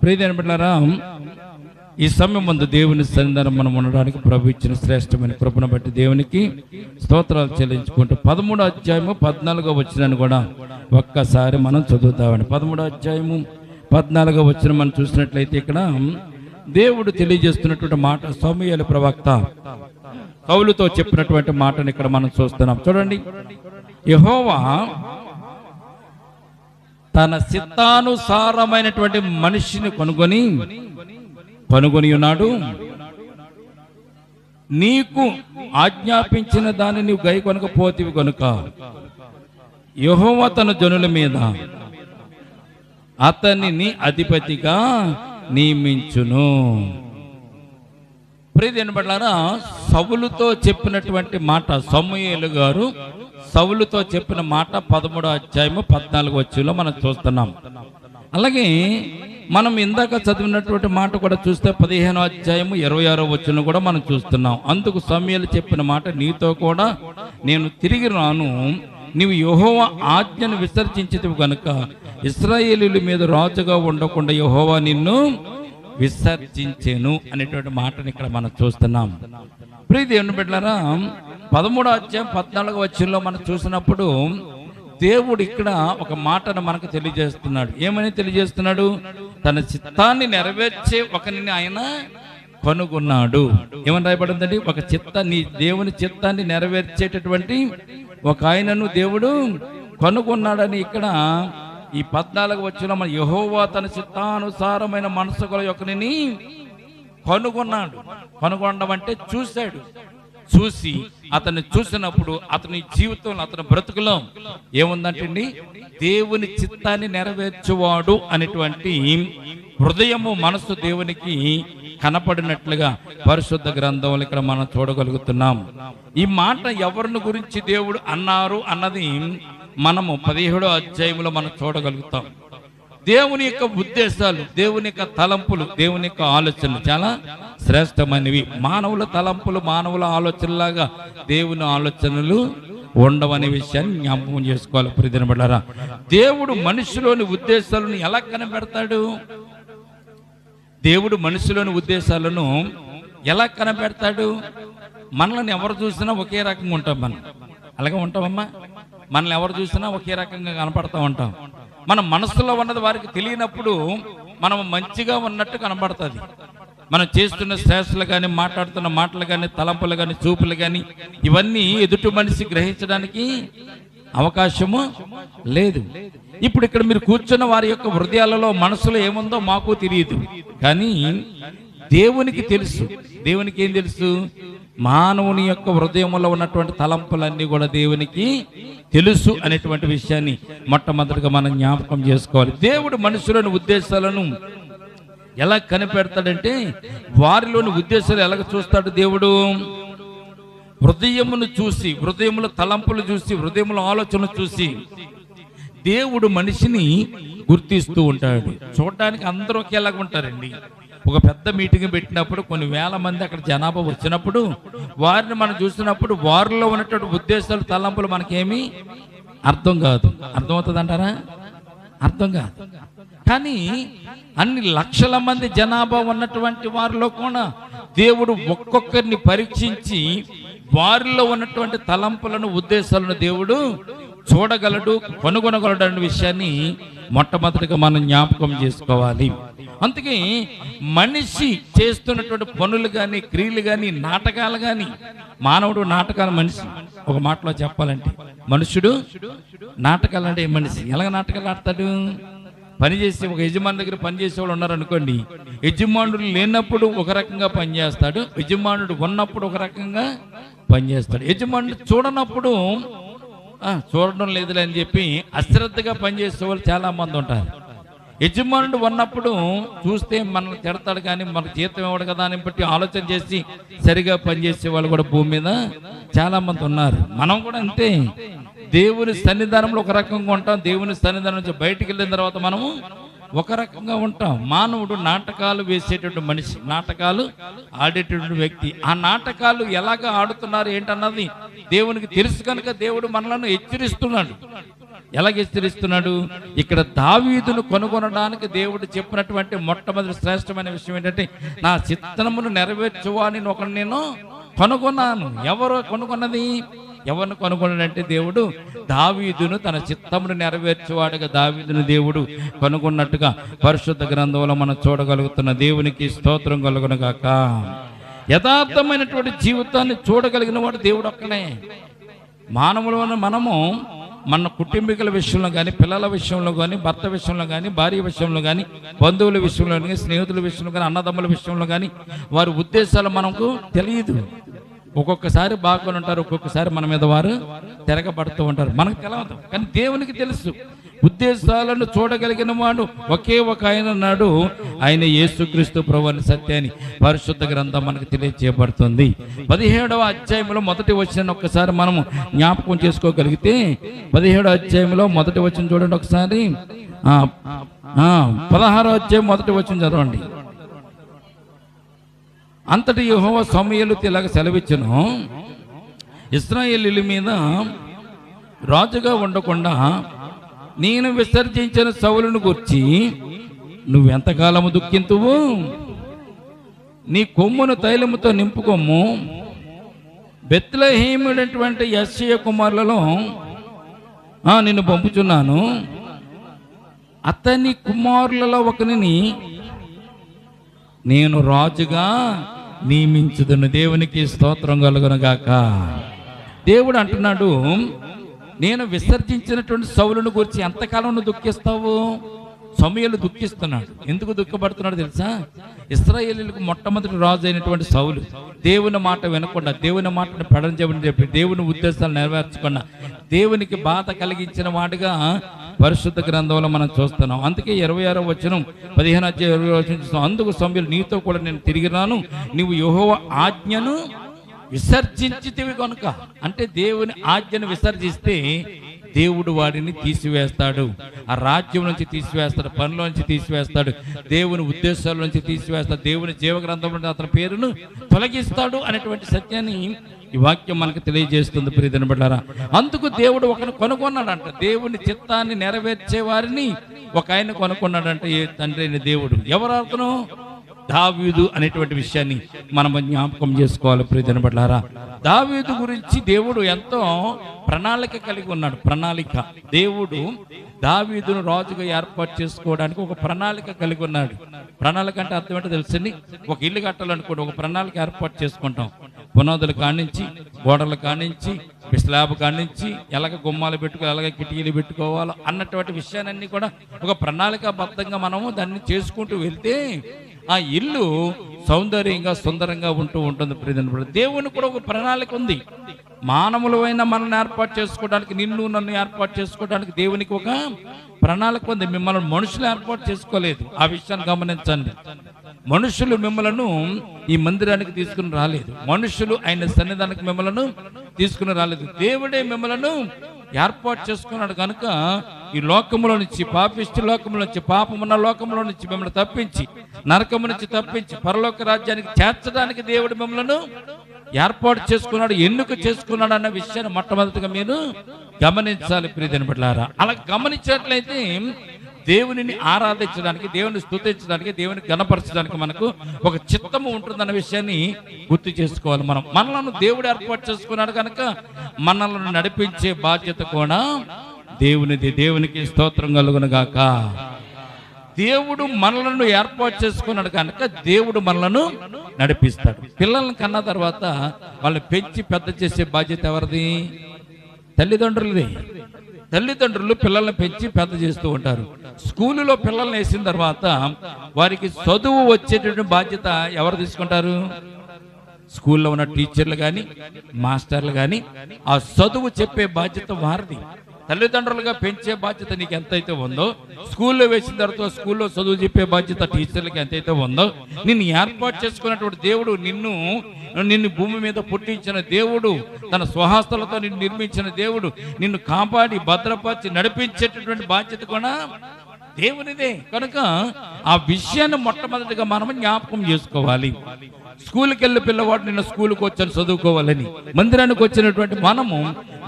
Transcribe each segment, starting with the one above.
ప్రియమైన బిడ్డలారా, ఈ సమయం ముందు దేవుని సన్నిధానం మనం ఉండడానికి ప్రభు ఇచ్చిన శ్రేష్టమైన కృపను బట్టి దేవునికి స్తోత్రాలు చెల్లించుకుంటూ 13వ అధ్యాయము 14వ వచనాన్ని కూడా ఒక్కసారి మనం చదువుతామని. 13వ అధ్యాయము 14వ వచనం మనం చూసినట్లయితే ఇక్కడ దేవుడు తెలియజేస్తున్నటువంటి మాట, సమూయేలు ప్రవక్త సౌలుతో చెప్పినటువంటి మాటను ఇక్కడ మనం చూస్తున్నాం. చూడండి, యెహోవా తన చిత్తానుసారమైనటువంటి మనిషిని కనుగొని ఉన్నాడు. నీకు ఆజ్ఞాపించిన దాన్ని నీవు గై కొనకపోతివి కనుక యెహోవా తన జనుల మీద అతనిని అధిపతిగా నియమించును. ప్రియమైన బిడ్డలారా, సౌలుతో చెప్పినటువంటి మాట, సమూయేలు గారు సౌలుతో చెప్పిన మాట 13వ అధ్యాయము 14వ వచనంలో మనం చూస్తున్నాం. అలాగే మనం ఇందాక చదివినటువంటి మాట కూడా చూస్తే 15వ అధ్యాయము 26వ వచనం కూడా మనం చూస్తున్నాం. అందుకు సమూయేలు చెప్పిన మాట, నీతో కూడా నేను తిరిగి రాను, నీవు యెహోవా ఆజ్ఞను విసర్జించితివి కనుక ఇశ్రాయేలీయుల మీద రాజుగా ఉండకుండా యెహోవా నిన్ను విసర్జించెను అనేటువంటి మాటని ఇక్కడ మనం చూస్తున్నాం. ప్రియ దేవుని బిడ్డలారా, 13వ అధ్యాయం 14వ వచనంలో మనం చూసినప్పుడు దేవుడు ఇక్కడ ఒక మాటను మనకు తెలియజేస్తున్నాడు. ఏమని తెలియజేస్తున్నాడు? తన చిత్తాన్ని నెరవేర్చే ఒకరిని ఆయన కనుగొన్నాడు. ఏమని రాయబడిందండి? ఒక దేవుని చిత్తాన్ని నెరవేర్చేటటువంటి ఒక ఆయనను దేవుడు కనుగొన్నాడని ఇక్కడ ఈ 14వ వచనంలో మన యెహోవా తన చిత్తానుసారమైన మనసు గల ఒకరిని కనుగొన్నాడు. కనుగొనడం అంటే చూశాడు. చూసి అతన్ని చూసినప్పుడు అతని జీవితంలో, అతని బ్రతుకులో ఏముందంటండి? దేవుని చిత్తాన్ని నెరవేర్చువాడు అనేటువంటి హృదయము, మనసు దేవునికి కనపడినట్లుగా పరిశుద్ధ గ్రంథంలో ఇక్కడ మనం చూడగలుగుతున్నాం. ఈ మాట ఎవరిని గురించి దేవుడు అన్నారు అన్నది మనము 17వ అధ్యాయంలో మనం చూడగలుగుతాం. దేవుని యొక్క ఉద్దేశాలు, దేవుని యొక్క తలంపులు, దేవుని యొక్క ఆలోచనలు చాలా శ్రేష్టమైనవి. మానవుల తలంపులు, మానవుల ఆలోచనలాగా దేవుని ఆలోచనలు ఉండవనే విషయాన్ని జ్ఞాపకం చేసుకోవాలి. ప్రియమైన బిడ్డలారా, దేవుడు మనిషిలోని ఉద్దేశాలను ఎలా కనిపెడతాడు? దేవుడు మనిషిలోని ఉద్దేశాలను ఎలా కనిపెడతాడు? మనల్ని ఎవరు చూసినా ఒకే రకంగా ఉంటాం. మనం అలాగే ఉంటామమ్మా. మనల్ని ఎవరు చూసినా ఒకే రకంగా కనపడతా ఉంటాం. మన మనసులో ఉన్నది వారికి తెలియనప్పుడు మనం మంచిగా ఉన్నట్టు కనబడుతుంది. మనం చేస్తున్న శ్రేష్టలు కానీ, మాట్లాడుతున్న మాటలు కానీ, తలంపులు కానీ, చూపులు కానీ, ఇవన్నీ ఎదుటి మనిషి గ్రహించడానికి అవకాశము లేదు. ఇప్పుడు ఇక్కడ మీరు కూర్చున్న వారి యొక్క హృదయాలలో, మనసులో ఏముందో మాకు తెలియదు, కానీ దేవునికి తెలుసు. దేవునికి ఏం తెలుసు? మానవుని యొక్క హృదయంలో ఉన్నటువంటి తలంపులన్నీ కూడా దేవునికి తెలుసు అనేటువంటి విషయాన్ని మొట్టమొదటిగా మనం జ్ఞాపకం చేసుకోవాలి. దేవుడు మనుషులోని ఉద్దేశాలను ఎలా కనిపెడతాడంటే, వారిలోని ఉద్దేశాలు ఎలాగ చూస్తాడు? దేవుడు హృదయమును చూసి, హృదయముల తలంపులు చూసి, హృదయముల ఆలోచనలు చూసి దేవుడు మనిషిని గుర్తిస్తూ ఉంటాడు. చూడడానికి అందరూ ఒకేలాగా ఉంటారండి. ఒక పెద్ద మీటింగ్ పెట్టినప్పుడు కొన్ని వేల మంది అక్కడ జనాభా వచ్చినప్పుడు వారిని మనం చూసినప్పుడు వారిలో ఉన్నటువంటి ఉద్దేశాలు, తలంపులు మనకేమీ అర్థం కాదు. అర్థమవుతుంది అంటారా? అర్థం కాదు. కానీ అన్ని లక్షల మంది జనాభా ఉన్నటువంటి వారిలో కూడా దేవుడు ఒక్కొక్కరిని పరీక్షించి వారిలో ఉన్నటువంటి తలంపులను, ఉద్దేశాలను దేవుడు చూడగలడు, కనుగొనగలడు అనే విషయాన్ని మొట్టమొదటిగా మనం జ్ఞాపకం చేసుకోవాలి. అందుకే మనిషి చేస్తున్నటువంటి పనులు కానీ, క్రియలు కానీ, నాటకాలు కానీ, మానవుడు నాటకాలు మనిషి. ఒక మాటలో చెప్పాలంటే మనుషుడు నాటకాలు అంటే మనిషి. ఎలాగ నాటకాలు ఆడతాడు? పనిచేసి ఒక యజమాని దగ్గర పనిచేసేవాళ్ళు ఉన్నారనుకోండి, యజమానుడు లేనప్పుడు ఒక రకంగా పనిచేస్తాడు, యజమానుడు ఉన్నప్పుడు ఒక రకంగా పనిచేస్తాడు. యజమానుడు చూడనప్పుడు చూడడం లేదులే అని చెప్పి అశ్రద్ధగా పనిచేసే వాళ్ళు చాలా మంది ఉంటారు. యజమానుడు ఉన్నప్పుడు చూస్తే మనల్ని తిడతాడు కానీ మనకు జీతం ఇవ్వడు కదా అని బట్టి ఆలోచన చేసి సరిగా పనిచేసే వాళ్ళు కూడా భూమి మీద చాలా మంది ఉన్నారు. మనం కూడా అంతే. దేవుని సన్నిధానంలో ఒక రకంగా ఉంటాం, దేవుని సన్నిధానం నుంచి బయటికి వెళ్ళిన తర్వాత మనము ఒక రకంగా ఉంటాం. మానవుడు నాటకాలు వేసేటువంటి మనిషి, నాటకాలు ఆడేటువంటి వ్యక్తి. ఆ నాటకాలు ఎలాగ ఆడుతున్నారు ఏంటన్నది దేవునికి తెలుసు కనుక దేవుడు మనలను హెచ్చరిస్తున్నాడు. ఎలా హెచ్చరిస్తున్నాడు? ఇక్కడ దావీదును కొనుగొనడానికి దేవుడు చెప్పినటువంటి మొట్టమొదటి శ్రేష్టమైన విషయం ఏంటంటే, నా చిత్తమును నెరవేర్చువాని ఒకడు నేను కనుగొన్నాను. ఎవరు కనుగొన్నది? ఎవరిని కనుగొన్నాడంటే దేవుడు దావీదును తన చిత్తమును నెరవేర్చేవాడుగా దావీదును దేవుడు కనుగొన్నట్టుగా పరిశుద్ధ గ్రంథంలో మనం చూడగలుగుతున్న దేవునికి స్తోత్రం కలుగును గాక. యథార్థమైనటువంటి జీవితాన్ని చూడగలిగిన వాడు దేవుడు ఒక్కనే. మానవులను మనము మన కుటుంబీకుల విషయంలో కానీ, పిల్లల విషయంలో కానీ, భర్త విషయంలో కానీ, భార్య విషయంలో కానీ, బంధువుల విషయంలో కానీ, స్నేహితుల విషయంలో కానీ, అన్నదమ్ముల విషయంలో కానీ వారి ఉద్దేశాలు మనకు తెలియదు. ఒక్కొక్కసారి బాగుని ఉంటారు, ఒక్కొక్కసారి మన మీద వారు తిరగబడుతూ ఉంటారు, మనకు తెలియదు. కానీ దేవునికి తెలుసు. ఉద్దేశాలను చూడగలిగిన వాడు ఒకే ఒక ఆయన ఉన్నాడు, ఆయన యేసుక్రీస్తు ప్రభువుని సత్యాన్ని పరిశుద్ధ గ్రంథం మనకు తెలియజేయబడుతుంది. 17వ అధ్యాయంలో మొదటి వచనం ఒక్కసారి మనము జ్ఞాపకం చేసుకోగలిగితే, 17వ అధ్యాయంలో మొదటి వచనం చూడండి ఒకసారి. 16వ అధ్యాయం మొదటి వచనం చదవండి. అంతటి యెహోవా సమూయేలుతో ఇలాగ సెలవిచ్చెను, ఇశ్రాయేలీయుల మీద రాజుగా ఉండకుండా నేను విసర్జించిన సౌలును గూర్చి నువ్వెంతకాలము దుఃఖింతువు? నీ కొమ్మును తైలముతో నింపుకొమ్ము. బెత్లెహేముడైనటువంటి యెష్షయి కుమారులలో నిన్ను పంపుచున్నాను. అతని కుమారులలో ఒకరిని నేను రాజుగా నియమించుదును. దేవునికి స్తోత్రం కలుగును గాక. దేవుడు అంటున్నాడు, నేను విసర్జించినటువంటి సౌలును గురించి ఎంతకాలం నువ్వు దుఃఖిస్తావు? సమూయేలు దుఃఖిస్తున్నాడు. ఎందుకు దుఃఖపడుతున్నాడు తెలుసా? ఇశ్రాయేలీయులకు మొట్టమొదటి రాజు అయినటువంటి సౌలు దేవుని మాట వినకుండా, దేవుని మాటను పెడని చెప్పి, దేవుని ఉద్దేశాలు నెరవేర్చకుండా దేవునికి బాధ కలిగించిన వాడుగా పరిశుద్ధ గ్రంథంలో మనం చూస్తున్నాం. అందుకే 26వ వచనం 15 అధ్యాయం 20వ వచనం చూస్తాం. అందుకు సమూయేలు, నీతో కూడా నేను తిరిగి రాను, నీవు యెహోవా ఆజ్ఞను విసర్జించితివి కనుక. అంటే దేవుని ఆజ్ఞను విసర్జిస్తే దేవుడు వాడిని తీసివేస్తాడు, ఆ రాజ్యం నుంచి తీసివేస్తాడు, పనిలో నుంచి తీసివేస్తాడు, దేవుని ఉద్దేశాల నుంచి తీసివేస్తాడు, దేవుని జీవగ్రంథం నుండి అతని పేరును తొలగిస్తాడు అనేటువంటి సత్యాన్ని ఈ వాక్యం మనకు తెలియజేస్తుంది. ప్రియమైన బిడ్డలారా, అందుకు దేవుడు ఒకరిని కొనుక్కున్నాడంట. దేవుని చిత్తాన్ని నెరవేర్చే వారిని ఒక ఆయన కొనుక్కున్నాడంట, ఏ తండ్రి అయిన దేవుడు. ఎవరు అతను? దావీదు అనేటువంటి విషయాన్ని మనం జ్ఞాపకం చేసుకోవాలి. ప్రియమైన బిడ్డలారా, దావీదు గురించి దేవుడు ఎంతో ప్రణాళిక కలిగి ఉన్నాడు. ప్రణాళిక. దేవుడు దావీదును రాజుగా ఏర్పాటు చేసుకోవడానికి ఒక ప్రణాళిక కలిగి ఉన్నాడు. ప్రణాళిక అంటే అర్థం ఏంటో తెలుసండి? ఒక ఇల్లు కట్టాలనుకోండి, ఒక ప్రణాళిక ఏర్పాటు చేసుకుంటాం. పునాదులు కానించి, గోడలు కానించి, స్లాబ్ కానించి, ఎలాగ గుమ్మాలు పెట్టుకోవాలి, ఎలాగ కిటికీలు పెట్టుకోవాలో అన్నటువంటి విషయాలన్నీ కూడా ఒక ప్రణాళికాబద్ధంగా మనము దాన్ని చేసుకుంటూ వెళ్తే ఆ ఇల్లు సౌందర్యంగా, సుందరంగా ఉంటుంది. ప్రియమైన దేవుని కూడా ఒక ప్రణాళిక ఉంది. మానవులైన మనల్ని ఏర్పాటు చేసుకోవడానికి, నిన్ను నన్ను ఏర్పాటు చేసుకోవడానికి దేవునికి ఒక ప్రణాళిక ఉంది. మిమ్మల్ని మనుషులు ఏర్పాటు చేసుకోలేదు. ఆ విషయాన్ని గమనించండి. మనుషులు మిమ్మలను ఈ మందిరానికి తీసుకుని రాలేదు. మనుషులు ఆయన సన్నిధానికి మిమ్మలను తీసుకుని రాలేదు. దేవుడే మిమ్మలను ఏర్పాటు చేసుకున్నాడు. కనుక ఈ లోకములో నుంచి, పాపిష్టి లోకముల నుంచి, పాపమున్న లోకములో నుంచి మిమ్మల్ని తప్పించి, నరకము నుంచి తప్పించి పరలోక రాజ్యానికి చేర్చడానికి దేవుడు మిమ్మలను ఏర్పాటు చేసుకున్నాడు. ఎందుకు చేసుకున్నాడు అన్న విషయాన్ని మొట్టమొదటిగా మీరు గమనించాలి. ప్రియమైన బిడ్డలారా, అలా గమనించినట్లయితే దేవునిని ఆరాధించడానికి, దేవుని స్తుతించడానికి, దేవుని గణపరచడానికి మనకు ఒక చిత్తము ఉంటుందన్న విషయాన్ని గుర్తు చేసుకోవాలి. మనలను దేవుడు ఏర్పాటు చేసుకున్నాడు కనుక మనల్ని నడిపించే బాధ్యత కూడా దేవునిది. దేవునికి స్తోత్రం కలుగును గాక. దేవుడు మనలను ఏర్పాటు చేసుకున్నాడు కనుక దేవుడు మనలను నడిపిస్తాడు. పిల్లలను కన్న తర్వాత వాళ్ళని పెంచి పెద్ద చేసే బాధ్యత ఎవరిది? తల్లిదండ్రులది. తల్లిదండ్రులు పిల్లల్ని పెంచి పెద్ద చేస్తూ ఉంటారు. స్కూలులో పిల్లల్ని వేసిన తర్వాత వారికి చదువు వచ్చేటువంటి బాధ్యత ఎవరు తీసుకుంటారు? స్కూల్లో ఉన్న టీచర్లు కానీ, మాస్టర్లు కానీ ఆ చదువు చెప్పే బాధ్యత వారిది. తల్లిదండ్రులుగా పెంచే బాధ్యత నీకు ఎంతైతే ఉందో, స్కూల్లో వేసిన తర్వాత స్కూల్లో చదువు చెప్పే బాధ్యత టీచర్లకి ఎంతైతే ఉందో, నిన్ను ఏర్పాటు చేసుకున్నటువంటి దేవుడు, నిన్ను భూమి మీద పుట్టించిన దేవుడు, తన స్వహస్తాలతో నిన్ను నిర్మించిన దేవుడు, నిన్ను కాపాడి భద్రపరిచి నడిపించేటటువంటి బాధ్యత కూడా దేవునిదే. కనుక ఆ విషయాన్ని మొట్టమొదటిగా మనం జ్ఞాపకం చేసుకోవాలి. స్కూల్కి వెళ్ళి పిల్లవాడు నిన్న స్కూల్కి వచ్చాను చదువుకోవాలని, మందిరానికి వచ్చినటువంటి మనము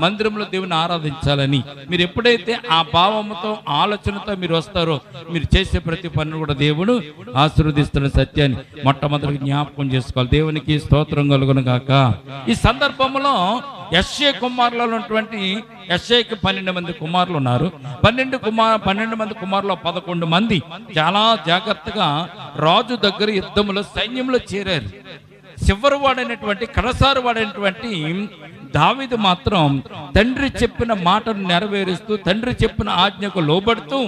మందిరంలో దేవుని ఆరాధించాలని మీరు ఎప్పుడైతే ఆ భావంతో ఆలోచనతో మీరు వస్తారో మీరు చేసే ప్రతి పనిని కూడా దేవుడు ఆశీర్వదిస్తున్న సత్యాన్ని మొట్టమొదటి జ్ఞాపకం చేసుకోవాలి. దేవునికి స్తోత్రం కలుగును గాక. ఈ సందర్భంలో యెష్షై కుమారులలో ఉన్నటువంటి యెష్షైకి 12 మంది కుమారులు ఉన్నారు. 12 మంది కుమారులు 11 మంది చాలా జాగ్రత్తగా రాజు దగ్గర యుద్ధంలో సైన్యంలో చేరారు. చివరి వాడైనటువంటి కడసారు వాడైనటువంటి దావీదు మాత్రం తండ్రి చెప్పిన మాటను నెరవేరుస్తూ తండ్రి చెప్పిన ఆజ్ఞకు లోబడుతూ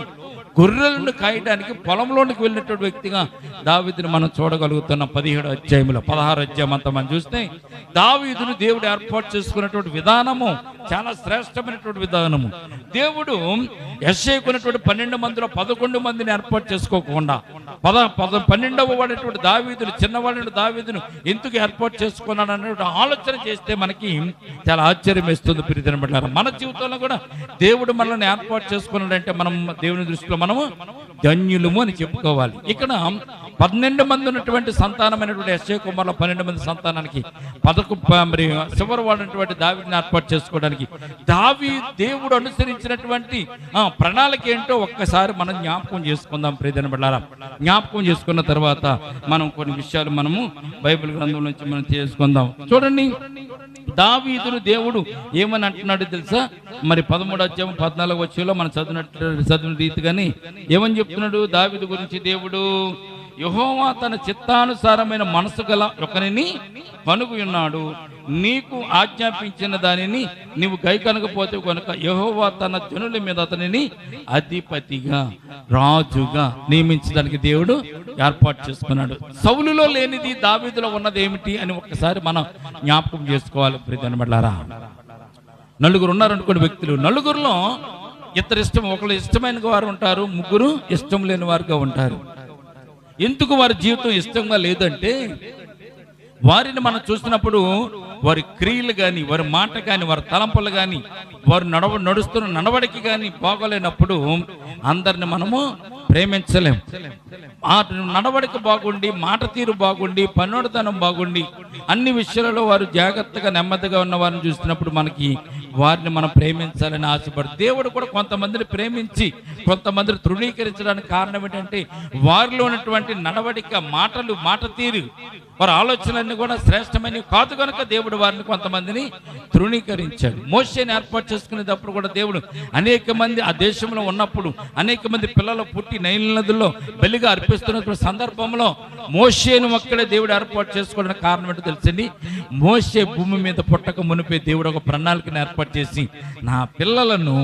గొర్రెలను కాయడానికి పొలంలోనికి వెళ్ళినటువంటి వ్యక్తిగా దావీదుని మనం చూడగలుగుతున్నాం. 17వ అధ్యాయంలో 16వ అధ్యాయం అంతా మనం చూస్తే దావీదును దేవుడు ఏర్పాటు చేసుకున్నటువంటి విధానము చాలా శ్రేష్టమైనటువంటి విధానము. దేవుడు యెష్షైకి ఉన్నటువంటి 12 మందిలో 11 మందిని ఏర్పాటు చేసుకోకుండా 12వ వాడేటువంటి దావీదును చిన్నవాడైన దావీదును ఎందుకు ఏర్పాటు చేసుకున్నాడు అనేటువంటి ఆలోచన చేస్తే మనకి చాలా ఆశ్చర్యం వేస్తుంది. ప్రియమైన బిడ్డలారా, మన జీవితంలో కూడా దేవుడు మనల్ని ఏర్పాటు చేసుకున్నాడంటే మనం దేవుని దృష్టిలో మనము ధన్యులము అని చెప్పుకోవాలి. ఇక్కడ 12 మంది ఉన్నటువంటి సంతానమైనటువంటి యెష్షై కుమారుల 12 మంది సంతానానికి మరి చివరి వాడినటువంటి దావీదుని ఏర్పాటు చేసుకోవడానికి దేవుడు అనుసరించినటువంటి ప్రణాళిక ఏంటో ఒక్కసారి మనం జ్ఞాపకం చేసుకుందాం. ప్రియమైన బిడ్డలారా, జ్ఞాపకం చేసుకున్న తర్వాత మనం కొన్ని విషయాలు మనము బైబిల్ గ్రంథం నుంచి మనం చేసుకుందాం. చూడండి, దావీదును దేవుడు ఏమని అంటున్నాడు తెలుసా? మరి 13వ అధ్యాయం 14వ వచనంలో మనం చదివిన రీతిగానే ఏమని చెప్తున్నాడు దావీదు గురించి? దేవుడు యెహోవా తన చిత్తానుసారమైన మనసు గల ఒకరిని కనుగొన్నాడు, నీకు ఆజ్ఞాపించిన దానిని నీవు గైకొనకపోతే కనుక యెహోవా తన జనుల మీద అతనిని అధిపతిగా రాజుగా నియమించడానికి దేవుడు ఏర్పాటు చేసుకున్నాడు. సౌలులో లేనిది దావీదులో ఉన్నది ఏమిటి అని ఒక్కసారి మనం జ్ఞాపకం చేసుకోవాలి. ప్రియమైన బిడ్డలారా, నలుగురు ఉన్నారనుకోండి వ్యక్తులు, నలుగురులో ఇద్దరు ఇష్టం, ఒకళ్ళు ఇష్టమైన వారు ఉంటారు, ముగ్గురు ఇష్టం లేని వారుగా ఉంటారు. ఎందుకు వారి జీవితం ఇష్టంగా లేదంటే వారిని మనం చూసినప్పుడు వారి క్రియలు కానీ వారి మాట కానీ వారి తలంపులు కానీ వారు నడుస్తున్న నడవడికి కానీ బాగోలేనప్పుడు అందరిని మనము ప్రేమించలేం. ఆ నడవడిక బాగుండి, మాట తీరు బాగుండి, పన్నుడతనం బాగుండి, అన్ని విషయాలలో వారు జాగ్రత్తగా నెమ్మదిగా ఉన్న వారిని చూసినప్పుడు మనకి వారిని మనం ప్రేమించాలని ఆశపడు. దేవుడు కూడా కొంతమందిని ప్రేమించి కొంతమందిని తృణీకరించడానికి కారణం ఏంటంటే వారిలో ఉన్నటువంటి నడవడిక, మాటలు, మాట తీరు, వారి ఆలోచనలన్నీ కూడా శ్రేష్టమైనవి కాదు కనుక దేవుడు వారిని కొంతమందిని తృణీకరించాడు. మోషేని ఏర్పాటు చేసుకునేటప్పుడు కూడా దేవుడు అనేక మంది ఆ దేశంలో ఉన్నప్పుడు అనేక మంది పిల్లలు పుట్టి నైల్ నదుల్లో బలిగా అర్పిస్తున్నటువంటి సందర్భంలో మోషేను ఒక్కడే దేవుడు ఏర్పాటు చేసుకోవడానికి కారణం ఏంటో తెలిసింది. మోషే భూమి మీద పుట్టక మునిపే దేవుడు ఒక ప్రణాళికను ఏర్పాటు చేసి నా పిల్లలను,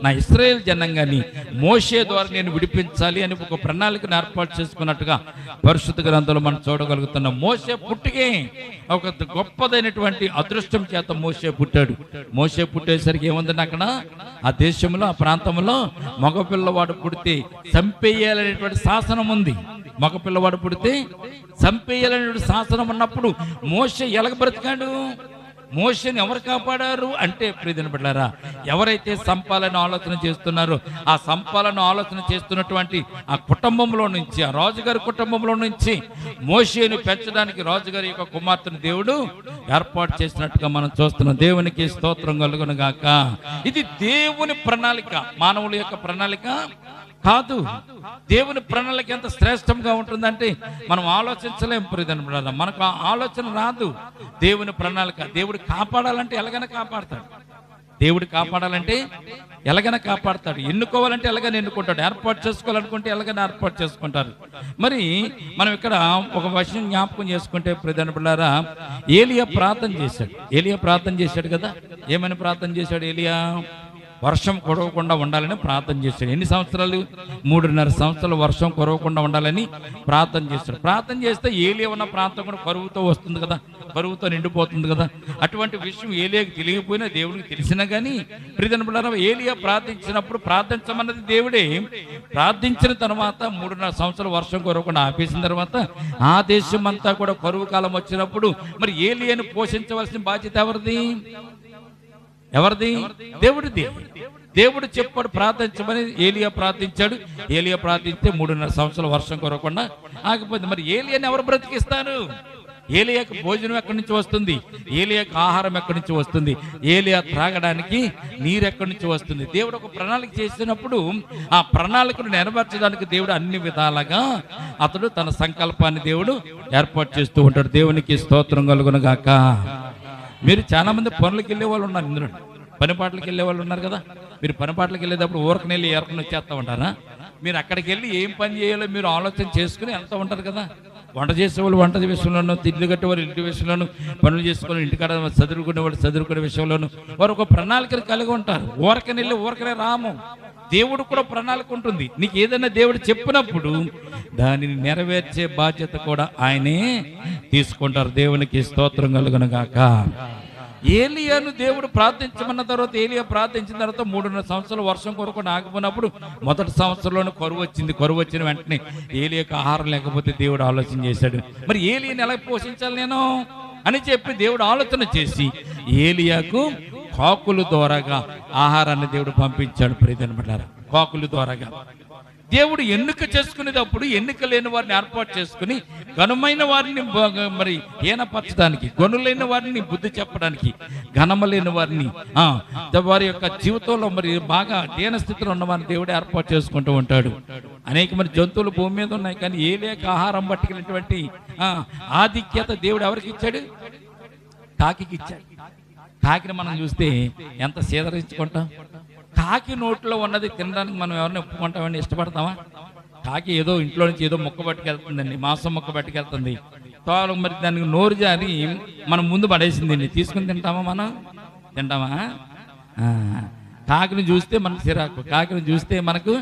నా ఇశ్రాయేలు జనాంగాన్ని మోషే ద్వారా నేను విడిపించాలి అని ఒక ప్రణాళికను ఏర్పాటు చేసుకున్నట్టుగా పరిశుద్ధ గ్రంథంలో మనం చూడగలుగుతున్నాం. మోషే పుట్టికే ఒక గొప్పదైనటువంటి అదృష్టం చేత మోషే పుట్టాడు. మోషే పుట్టేసరికి ఏముందండి అక్కడ ఆ దేశంలో, ఆ ప్రాంతంలో మగపిల్లవాడు పుడితే చంపేయాలనేటువంటి శాసనం ఉంది. మగపిల్లవాడు పుడితే చంపేయాలనేటువంటి శాసనం ఉన్నప్పుడు మోషే ఎలాగ బ్రతికాడు? మోషేని ఎవరు కాపాడారు అంటే ప్రియమైన బిడ్డలారా, ఎవరైతే సంపాలను ఆలోచన చేస్తున్నారో ఆ సంపాలను ఆలోచన చేస్తున్నటువంటి ఆ కుటుంబంలో నుంచి, ఆ రాజుగారి కుటుంబంలో నుంచి మోషేని పెంచడానికి రాజుగారి యొక్క కుమార్తెను దేవుడు ఏర్పాటు చేసినట్టుగా మనం చూస్తున్నాం. దేవునికి స్తోత్రం కలుగును గాక. ఇది దేవుని ప్రణాళిక, మానవుల యొక్క ప్రణాళిక కాదు. దేవుని ప్రణాళిక ఎంత శ్రేష్టంగా ఉంటుందంటే మనం ఆలోచించలేం. ప్రియమైన మనకు ఆలోచన రాదు. దేవుని ప్రణాళిక, దేవుడు కాపాడాలంటే ఎలాగైనా కాపాడతాడు. దేవుడు కాపాడాలంటే ఎలాగైనా కాపాడతాడు. ఎన్నుకోవాలంటే ఎలాగైనా ఎన్నుకుంటాడు. ఏర్పాటు చేసుకోవాలనుకుంటే ఎలాగైనా ఏర్పాటు చేసుకుంటారు. మరి మనం ఇక్కడ ఒక విషయం జ్ఞాపకం చేసుకుంటే ప్రియమైన బిడ్డలారా, ఏలియా ప్రార్థన చేశాడు. ఏలియా ప్రార్థన చేశాడు కదా. ఏమని ప్రార్థన చేశాడు ఏలియా? వర్షం కురవకుండా ఉండాలని ప్రార్థన చేశాడు. ఎన్ని సంవత్సరాలు? 3.5 సంవత్సరాలు వర్షం కురవకుండా ఉండాలని ప్రార్థన చేశాడు. ప్రార్థన చేస్తే ఏలియా ఉన్న ప్రాంతం కూడా కరువుతో వస్తుంది కదా, కరువుతో నిండిపోతుంది కదా. అటువంటి విషయం ఏలియాకి తెలియకపోయినా దేవుడికి తెలిసినా కానీ ప్రియమైన బిడ్డలారా, ఏలియా ప్రార్థించినప్పుడు ప్రార్థించమన్నది దేవుడే. ప్రార్థించిన తర్వాత 3.5 సంవత్సరాలు వర్షం కురవకుండా ఆపేసిన తర్వాత ఆ దేశం అంతా కూడా కరువు కాలం వచ్చినప్పుడు మరి ఏలియాను పోషించవలసిన బాధ్యత ఎవరిది? దేవుడిది. దేవుడు చెప్పాడు ప్రార్థించమని. ఏలియా ప్రార్థించాడు. ఏలియా ప్రార్థిస్తే 3.5 సంవత్సరాలు వర్షం కురవకుండా ఆగిపోయింది. మరి ఏలియాని ఎవరు బ్రతికిస్తారు? ఏలియాకు భోజనం ఎక్కడి నుంచి వస్తుంది? ఏలియాకు ఆహారం ఎక్కడి నుంచి వస్తుంది? ఏలియా త్రాగడానికి నీరు ఎక్కడి నుంచి వస్తుంది? దేవుడు ఒక ప్రణాళిక చేసినప్పుడు ఆ ప్రణాళికను నెరవేర్చడానికి దేవుడు అన్ని విధాలుగా అతడు తన సంకల్పాన్ని దేవుడు ఏర్పాటు చేస్తూ ఉంటాడు. దేవునికి స్తోత్రం కలుగును గాక. మీరు చాలా మంది పనులకు వెళ్ళే వాళ్ళు ఉన్నారు, ఇందులో పని పాటలకు వెళ్ళే వాళ్ళు ఉన్నారు కదా. మీరు పని పాటలకు వెళ్ళేటప్పుడు ఊరకని వెళ్ళి ఏరకని వచ్చేస్తూ ఉంటారా? మీరు అక్కడికి వెళ్ళి ఏం పని చేయాలో మీరు ఆలోచన చేసుకుని వెళ్తూ ఉంటారు కదా. వంట చేసేవాళ్ళు వంట విషయంలోనూ, ఇల్లు కట్టేవాళ్ళు ఇంటి విషయంలోనూ, పనులు చేసుకుని ఇంటికాడ చదువుకునే వాళ్ళు చదువుకునే విషయంలోనూ వారు ఒక ప్రణాళికను కలిగి ఉంటారు. ఊరకని వెళ్ళి ఊరకనే రాము. దేవుడు కూడా ప్రణాళిక ఉంటుంది. నీకు ఏదైనా దేవుడు చెప్పినప్పుడు దానిని నెరవేర్చే బాధ్యత కూడా ఆయనే తీసుకుంటారు. దేవునికి స్తోత్రం కలుగును గాక. ఏలియాను దేవుడు ప్రార్థించమన్న తర్వాత ఏలియా ప్రార్థించిన తర్వాత 3.5 సంవత్సరాలు వర్షం కొరకు ఆగిపోయినప్పుడు మొదటి సంవత్సరంలోనే కరువు వచ్చింది. కరువు వచ్చిన వెంటనే ఏలియాకు ఆహారం లేకపోతే దేవుడు ఆలోచన చేశాడు, మరి ఏలియాని ఎలా పోషించాలి నేను అని చెప్పి దేవుడు ఆలోచన చేసి ఏలియాకు కాకుల ద్వారాగా ఆహారాన్ని దేవుడు పంపించాడు. ప్రియమైనవారు, కాకుల ద్వారాగా దేవుడు ఎన్నిక చేసుకునేటప్పుడు ఎన్నిక లేని వారిని ఏర్పాటు చేసుకుని ఘనమైన వారిని మరి హీనపరచడానికి, గనులైన వారిని బుద్ధి చెప్పడానికి, ఘనమలేని వారిని వారి యొక్క జీవితంలో మరి బాగా దీన స్థితిలో ఉన్న వారిని దేవుడు ఏర్పాటు చేసుకుంటూ ఉంటాడు. అనేక మంది జంతువులు భూమి మీద ఉన్నాయి, కానీ ఏలియాకు ఆహారం పట్టుకెళ్ళినటువంటి ఆధిక్యత దేవుడు ఎవరికి ఇచ్చాడు? కాకి ఇచ్చాడు. కాకిని మనం చూస్తే ఎంత సీదరించుకుంటాం. కాకి నోట్లో ఉన్నది తినడానికి మనం ఎవరిని ఒప్పుకుంటామని ఇష్టపడతామా? కాకి ఏదో ఇంట్లో నుంచి ఏదో మొక్క పట్టుకెళ్తుందండి, మాంసం మొక్క పట్టుకెళ్తుంది. తోలు మరి దానికి నోరు జారి మనం ముందు పడేసిందండి, తీసుకుని తింటామా? మనం తింటామా? కాకిని చూస్తే మనకు చిరాకు, కాకిని చూస్తే మనకు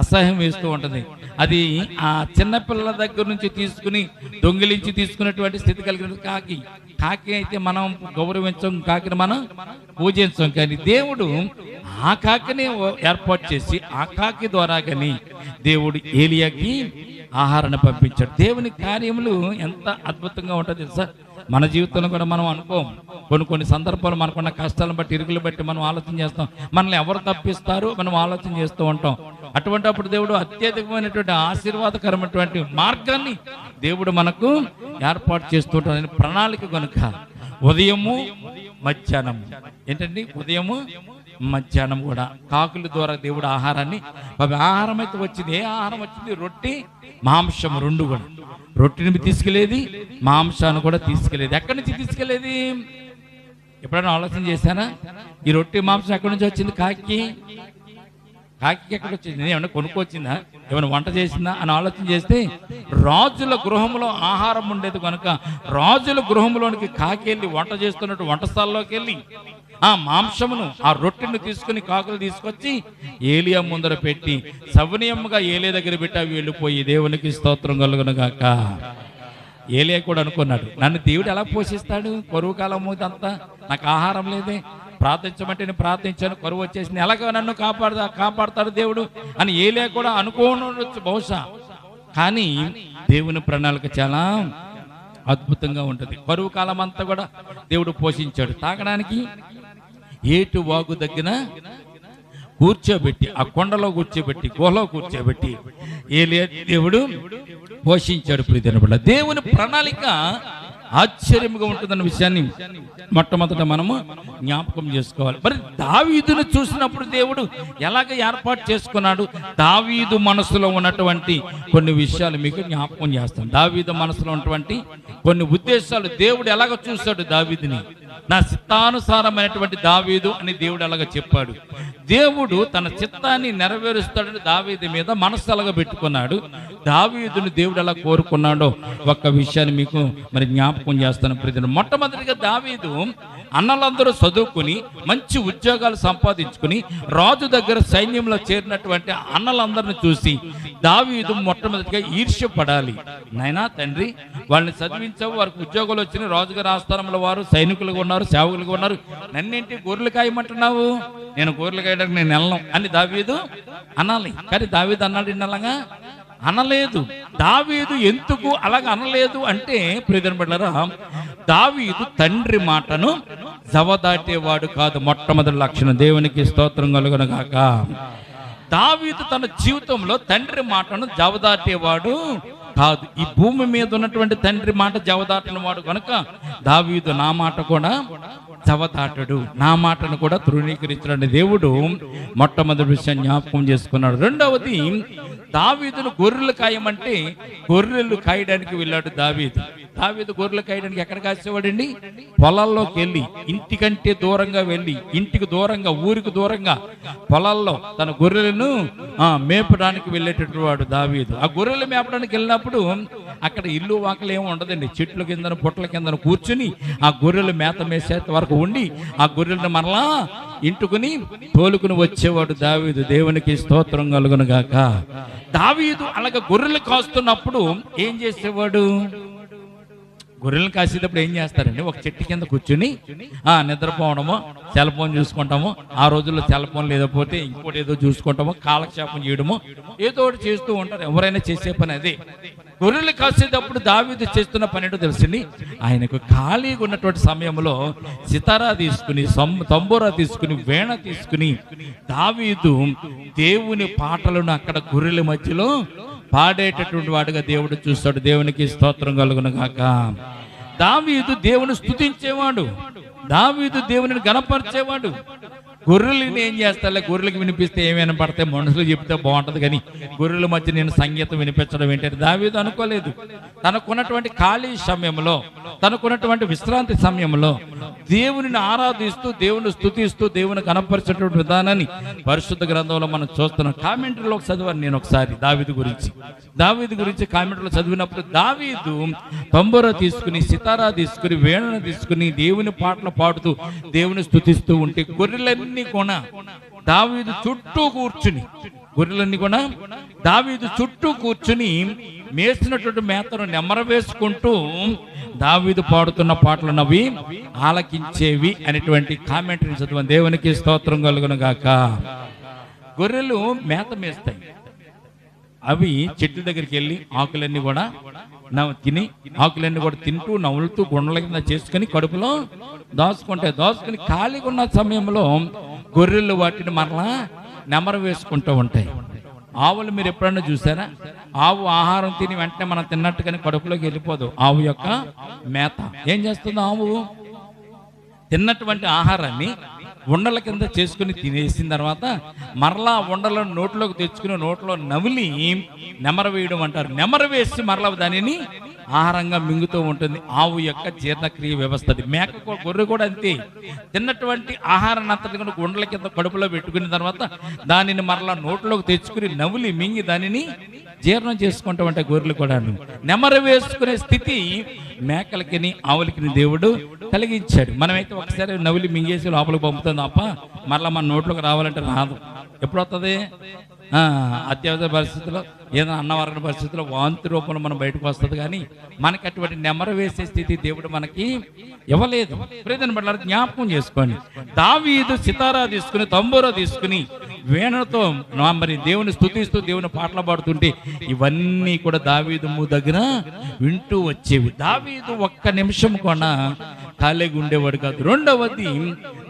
అసహ్యం వేస్తూ ఉంటుంది. అది ఆ చిన్నపిల్లల దగ్గర నుంచి తీసుకుని దొంగిలించి తీసుకున్నటువంటి స్థితి కలిగిన కాకి. కాకి అయితే మనం గౌరవించం, కాకిని మనం పూజించం. కానీ దేవుడు ఆ కాకిని ఏర్పాటు చేసి ఆ కాకి ద్వారా కానీ దేవుడు ఏలియాకి ఆహారాన్ని పంపించాడు. దేవుని కార్యములు ఎంత అద్భుతంగా ఉంటుంది తెలుసా? మన జీవితంలో కూడా మనం అనుకోం. కొన్ని సందర్భాలు మనకున్న కష్టాలను బట్టి, ఇరుగులు బట్టి మనం ఆలోచన చేస్తాం. మనల్ని ఎవరు తప్పిస్తారో మనం ఆలోచన చేస్తూ ఉంటాం. అటువంటిప్పుడు దేవుడు అత్యధికమైనటువంటి ఆశీర్వాదకరమైనటువంటి మార్గాన్ని దేవుడు మనకు ఏర్పాటు చేస్తుంటాడు. ప్రణాళిక కనుక ఉదయము మధ్యాహ్నం ఏంటండి? ఉదయము మధ్యాహ్నం కూడా కాకుల ద్వారా దేవుడు ఆహారాన్ని, ఆహారం అయితే వచ్చింది. ఏ ఆహారం వచ్చింది? రొట్టె మాంసం రెండు కూడా. రొట్టెని తీసుకెళ్ళేది, మాంసాన్ని కూడా తీసుకెళ్ళేది. ఎక్కడి నుంచి తీసుకెళ్ళేది? ఎప్పుడైనా ఆలోచన చేశారా? ఈ రొట్టె మాంసం ఎక్కడి నుంచి వచ్చింది? కాకి ఎక్కడ వచ్చింది? ఏమన్నా కొనుక్కొచ్చిందా? ఏమైనా వంట చేసిందా అని ఆలోచన చేస్తే రాజుల గృహంలో ఆహారం ఉండేది కనుక రాజుల గృహంలోనికి కాకి వెళ్ళి వంట చేస్తున్నట్టు వంటస్థాల్లోకి వెళ్ళి ఆ మాంసమును, ఆ రొట్టెను తీసుకుని కాకులు తీసుకొచ్చి ఏలియా ముందర పెట్టి సవనీయంగా ఏలియా దగ్గర పెట్టి అవి వెళ్ళిపోయి. దేవునికి స్తోత్రం కలుగును గాక. ఏలియా కూడా అనుకున్నాడు, నన్ను దేవుడు ఎలా పోషిస్తాడు? కరువు కాలం అంతా నాకు ఆహారం లేదే, ప్రార్థించమంటే నేను ప్రార్థించాను, కరువు వచ్చేసింది, ఎలాగో నన్ను కాపాడతాడు దేవుడు అని ఏలియా కూడా అనుకోవచ్చు బహుశా. కానీ దేవుని ప్రణాళిక చాలా అద్భుతంగా ఉంటుంది. కరువు కాలం అంతా కూడా దేవుడు పోషించాడు. తాగడానికి ఏటు వాగు దగ్గర కూర్చోబెట్టి, ఆ కొండలో కూర్చోబెట్టి, గుహలో కూర్చోబెట్టి ఏలియా దేవుడు పోషించాడు. ప్రియమైన దేవుని ప్రణాళిక ఆశ్చర్యంగా ఉంటుందన్న విషయాన్ని మొట్టమొదట మనము జ్ఞాపకం చేసుకోవాలి. మరి దావీదును చూసినప్పుడు దేవుడు ఎలాగ ఏర్పాటు చేసుకున్నాడు? దావీదు మనసులో ఉన్నటువంటి కొన్ని విషయాలు మీకు జ్ఞాపకం చేస్తాను. దావీదు మనసులో ఉన్నటువంటి కొన్ని ఉద్దేశాలు దేవుడు ఎలాగ చూశాడు దావీదుని? నా చిత్తానుసారమైనటువంటి దావీదు అని దేవుడు ఎలాగ చెప్పాడు. దేవుడు తన చిత్తాన్ని నెరవేరుస్తాడని దావీదు మీద మనసు ఎలాగ పెట్టుకున్నాడు. దావీదుని దేవుడు ఎలా కోరుకున్నాడో ఒక్క విషయాన్ని మీకు మరి జ్ఞాపకం చేస్తాను. ప్రియమైన మొట్టమొదటిగా దావీదు అన్నలందరూ చదువుకుని మంచి ఉద్యోగాలు సంపాదించుకుని రాజు దగ్గర సైన్యంలో చేరినటువంటి అన్నలందరిని చూసి దావీదు మొట్టమొదటిగా ఈర్ష్యపడాలి. నాయనా తండ్రి, వాళ్ళని చదివించావు, వారికి ఉద్యోగాలు వచ్చినాయి, రాజుగారి ఆస్థానంలో వారు సైనికులుగా ఉన్నారు, సేవకులుగా ఉన్నారు, నన్నేంటి గొర్రెలు కాయమంటున్నావు? నేను గొర్రెలు కాయడానికి నేను వెళ్ళను అని దావీదు అనాలి. కానీ దావీదు అన్నాడు ఇన్నలాగా అనలేదు. దావీదు ఎందుకు అలాగ అనలేదు అంటే ప్రియమైన బిడ్డలారా, దావీదు తండ్రి మాటను జవదాటేవాడు కాదు. మొట్టమొదటి లక్షణం. దేవునికి స్తోత్రం కలుగును గాక. దావీదు తన జీవితంలో తండ్రి మాటను జవదాటేవాడు కాదు. ఈ భూమి మీద ఉన్నటువంటి తండ్రి మాట జవదాటిన వాడు కనుక దావీదు నా మాట కూడా జవదాటడు, నా మాటను కూడా తృణీకరించడానికి దేవుడు మొట్టమొదటి విషయం జ్ఞాపకం చేసుకున్నాడు. రెండవది, దావీదును గొర్రెలు కాయమంటే గొర్రెలు కాయడానికి వెళ్ళాడు దావీదు. గొర్రెలు కాయడానికి ఎక్కడ కాసేవాడండి? పొలాల్లోకి వెళ్ళి, ఇంటికంటే దూరంగా వెళ్ళి, ఇంటికి దూరంగా, ఊరికి దూరంగా పొలాల్లో తన గొర్రెలను మేపడానికి వెళ్ళేటటువంటి వాడు దావీదు. ఆ గొర్రెలు మేపడానికి వెళ్ళినప్పుడు అక్కడ ఇల్లు వాకలు ఏమి ఉండదండి. చెట్ల కింద పుట్ల కింద కూర్చుని ఆ గొర్రెలు మేత మేసేంత వరకు ఉండి ఆ గొర్రెలను మరలా ఇంటుకుని తోలుకుని వచ్చేవాడు దావీదు. దేవునికి స్తోత్రం కలుగును గాక. దావీదు అలాగ గొర్రెలు కాస్తున్నప్పుడు ఏం చేసేవాడు? గొర్రెలను కాసేటప్పుడు ఏం చేస్తారండి? ఒక చెట్టు కింద కూర్చుని నిద్రపోవడమో, సెల్ ఫోన్ చూసుకుంటామో, ఆ రోజుల్లో సెల్ ఫోన్ లేకపోతే ఇంకోటి ఏదో చూసుకుంటామో, కాలక్షేపం చేయడమో ఏదో ఒకటి చేస్తూ ఉంటారు. ఎవరైనా చేసే పని అదే. గొర్రెలు కాసేటప్పుడు దావీదు చేస్తున్న పని ఏంటో తెలిసింది. ఆయనకు ఖాళీగా ఉన్నటువంటి సమయంలో సితారా తీసుకుని, తంబూరా తీసుకుని, వీణ తీసుకుని దావీదు దేవుని పాటలను అక్కడ గొర్రెల మధ్యలో పాడేటటువంటి వాడుగా దేవుడు చూస్తాడు. దేవునికి స్తోత్రం కలుగును గాక. దావీదు దేవుని స్తుతించేవాడు, దావీదు దేవుని గణపరిచేవాడు. గొర్రెలని ఏం చేస్తా? గొర్రెలకు వినిపిస్తే ఏమైనా పడితే మనుషులు చెప్తే బాగుంటుంది, కానీ గొర్రెల మధ్య నేను సంగీతం వినిపించడం ఏంటంటే దావీదు అనుకోలేదు. తనకున్నటువంటి ఖాళీ సమయంలో, తనకున్నటువంటి విశ్రాంతి సమయంలో దేవుని ఆరాధిస్తూ, దేవుని స్తుతిస్తూ, దేవుని కనపరిచేటువంటి విధానాన్ని పరిశుద్ధ గ్రంథంలో మనం చూస్తున్నాం. కామెంటరీలో చదివాను నేను ఒకసారి దావీదు గురించి కామెంటరీలో చదివినప్పుడు దావీదు తంబూరా తీసుకుని, సితారా తీసుకుని, వీణను తీసుకుని దేవుని పాటలు పాడుతూ దేవుని స్తుతిస్తూ ఉంటే గొర్రెలన్నీ కూడా దావీదు చుట్టూ కూర్చుని మేసినటువంటి మేతను నెమ్మర వేసుకుంటూ దావీదు పాడుతున్న పాటలు నవ్వి ఆలకించేవి అనేటువంటి కామెంటరీ చదివాను. దేవునికి స్తోత్రం కలుగును గాక. గొర్రెలు మేత మేస్తాయి. అవి చెట్ల దగ్గరికి వెళ్ళి ఆకులన్నీ కూడా తింటూ నవ్వులుతూ గుండెల కింద చేసుకుని కడుపులో దాచుకుని ఖాళీగా ఉన్న సమయంలో గొర్రెలు వాటిని మరలా నెమర వేసుకుంటూ ఉంటాయి. ఆవులు మీరు ఎప్పుడన్నా చూసారా? ఆవు ఆహారం తిని వెంటనే మనం తిన్నట్టుగానే కడుపులోకి వెళ్ళిపోదు. ఆవు యొక్క మేత ఏం చేస్తుంది? ఆవు తిన్నటువంటి ఆహారాన్ని ఉండల కింద చేసుకుని తినేసిన తర్వాత మరలా ఉండలను నోట్లోకి తెచ్చుకుని నోట్లో నమిలి నెమర వేయడం అంటారు. నెమర వేసి మరలా దానిని ఆహారంగా మింగుతూ ఉంటుంది. ఆవు యొక్క జీర్ణక్రియ వ్యవస్థ అది. గొర్రె కూడా అంతే. తిన్నటువంటి ఆహారాన్ని అంతటి గుండెల కింద కడుపులో పెట్టుకున్న తర్వాత దానిని మరలా నోట్లోకి తెచ్చుకుని నమిలి మింగి దానిని జీర్ణం చేసుకుంటూ ఉంటాయి. గొర్రెలు కూడా నెమర వేసుకునే స్థితి మేకలకి, ఆవులకి దేవుడు కలిగించాడు. మనమైతే ఒకసారి నవిలి మింగేసి లోపలికి పంపుతుంది తప్ప మరలా మన నోట్లోకి రావాలంటే రాదు. ఎప్పుడు వస్తుంది? అత్యవసర పరిస్థితుల్లో, ఏదైనా అన్నవరణ పరిస్థితుల్లో వాంతి రూపంలో మనం బయటకు వస్తుంది. కానీ మనకి అటువంటి నెమర వేసే స్థితి దేవుడు మనకి ఇవ్వలేదు. జ్ఞాపకం చేసుకోండి. దావీదు సితారా తీసుకుని, తంబూరా తీసుకుని, వీణతో మరి దేవుని స్తుతిస్తూ దేవుని పాటలు పాడుతుంటే ఇవన్నీ కూడా దావీదు దగ్గర వింటూ వచ్చేవి. దావీదు ఒక్క నిమిషం కూడా ఖాళీగా ఉండేవాడు కాదు. రెండవది,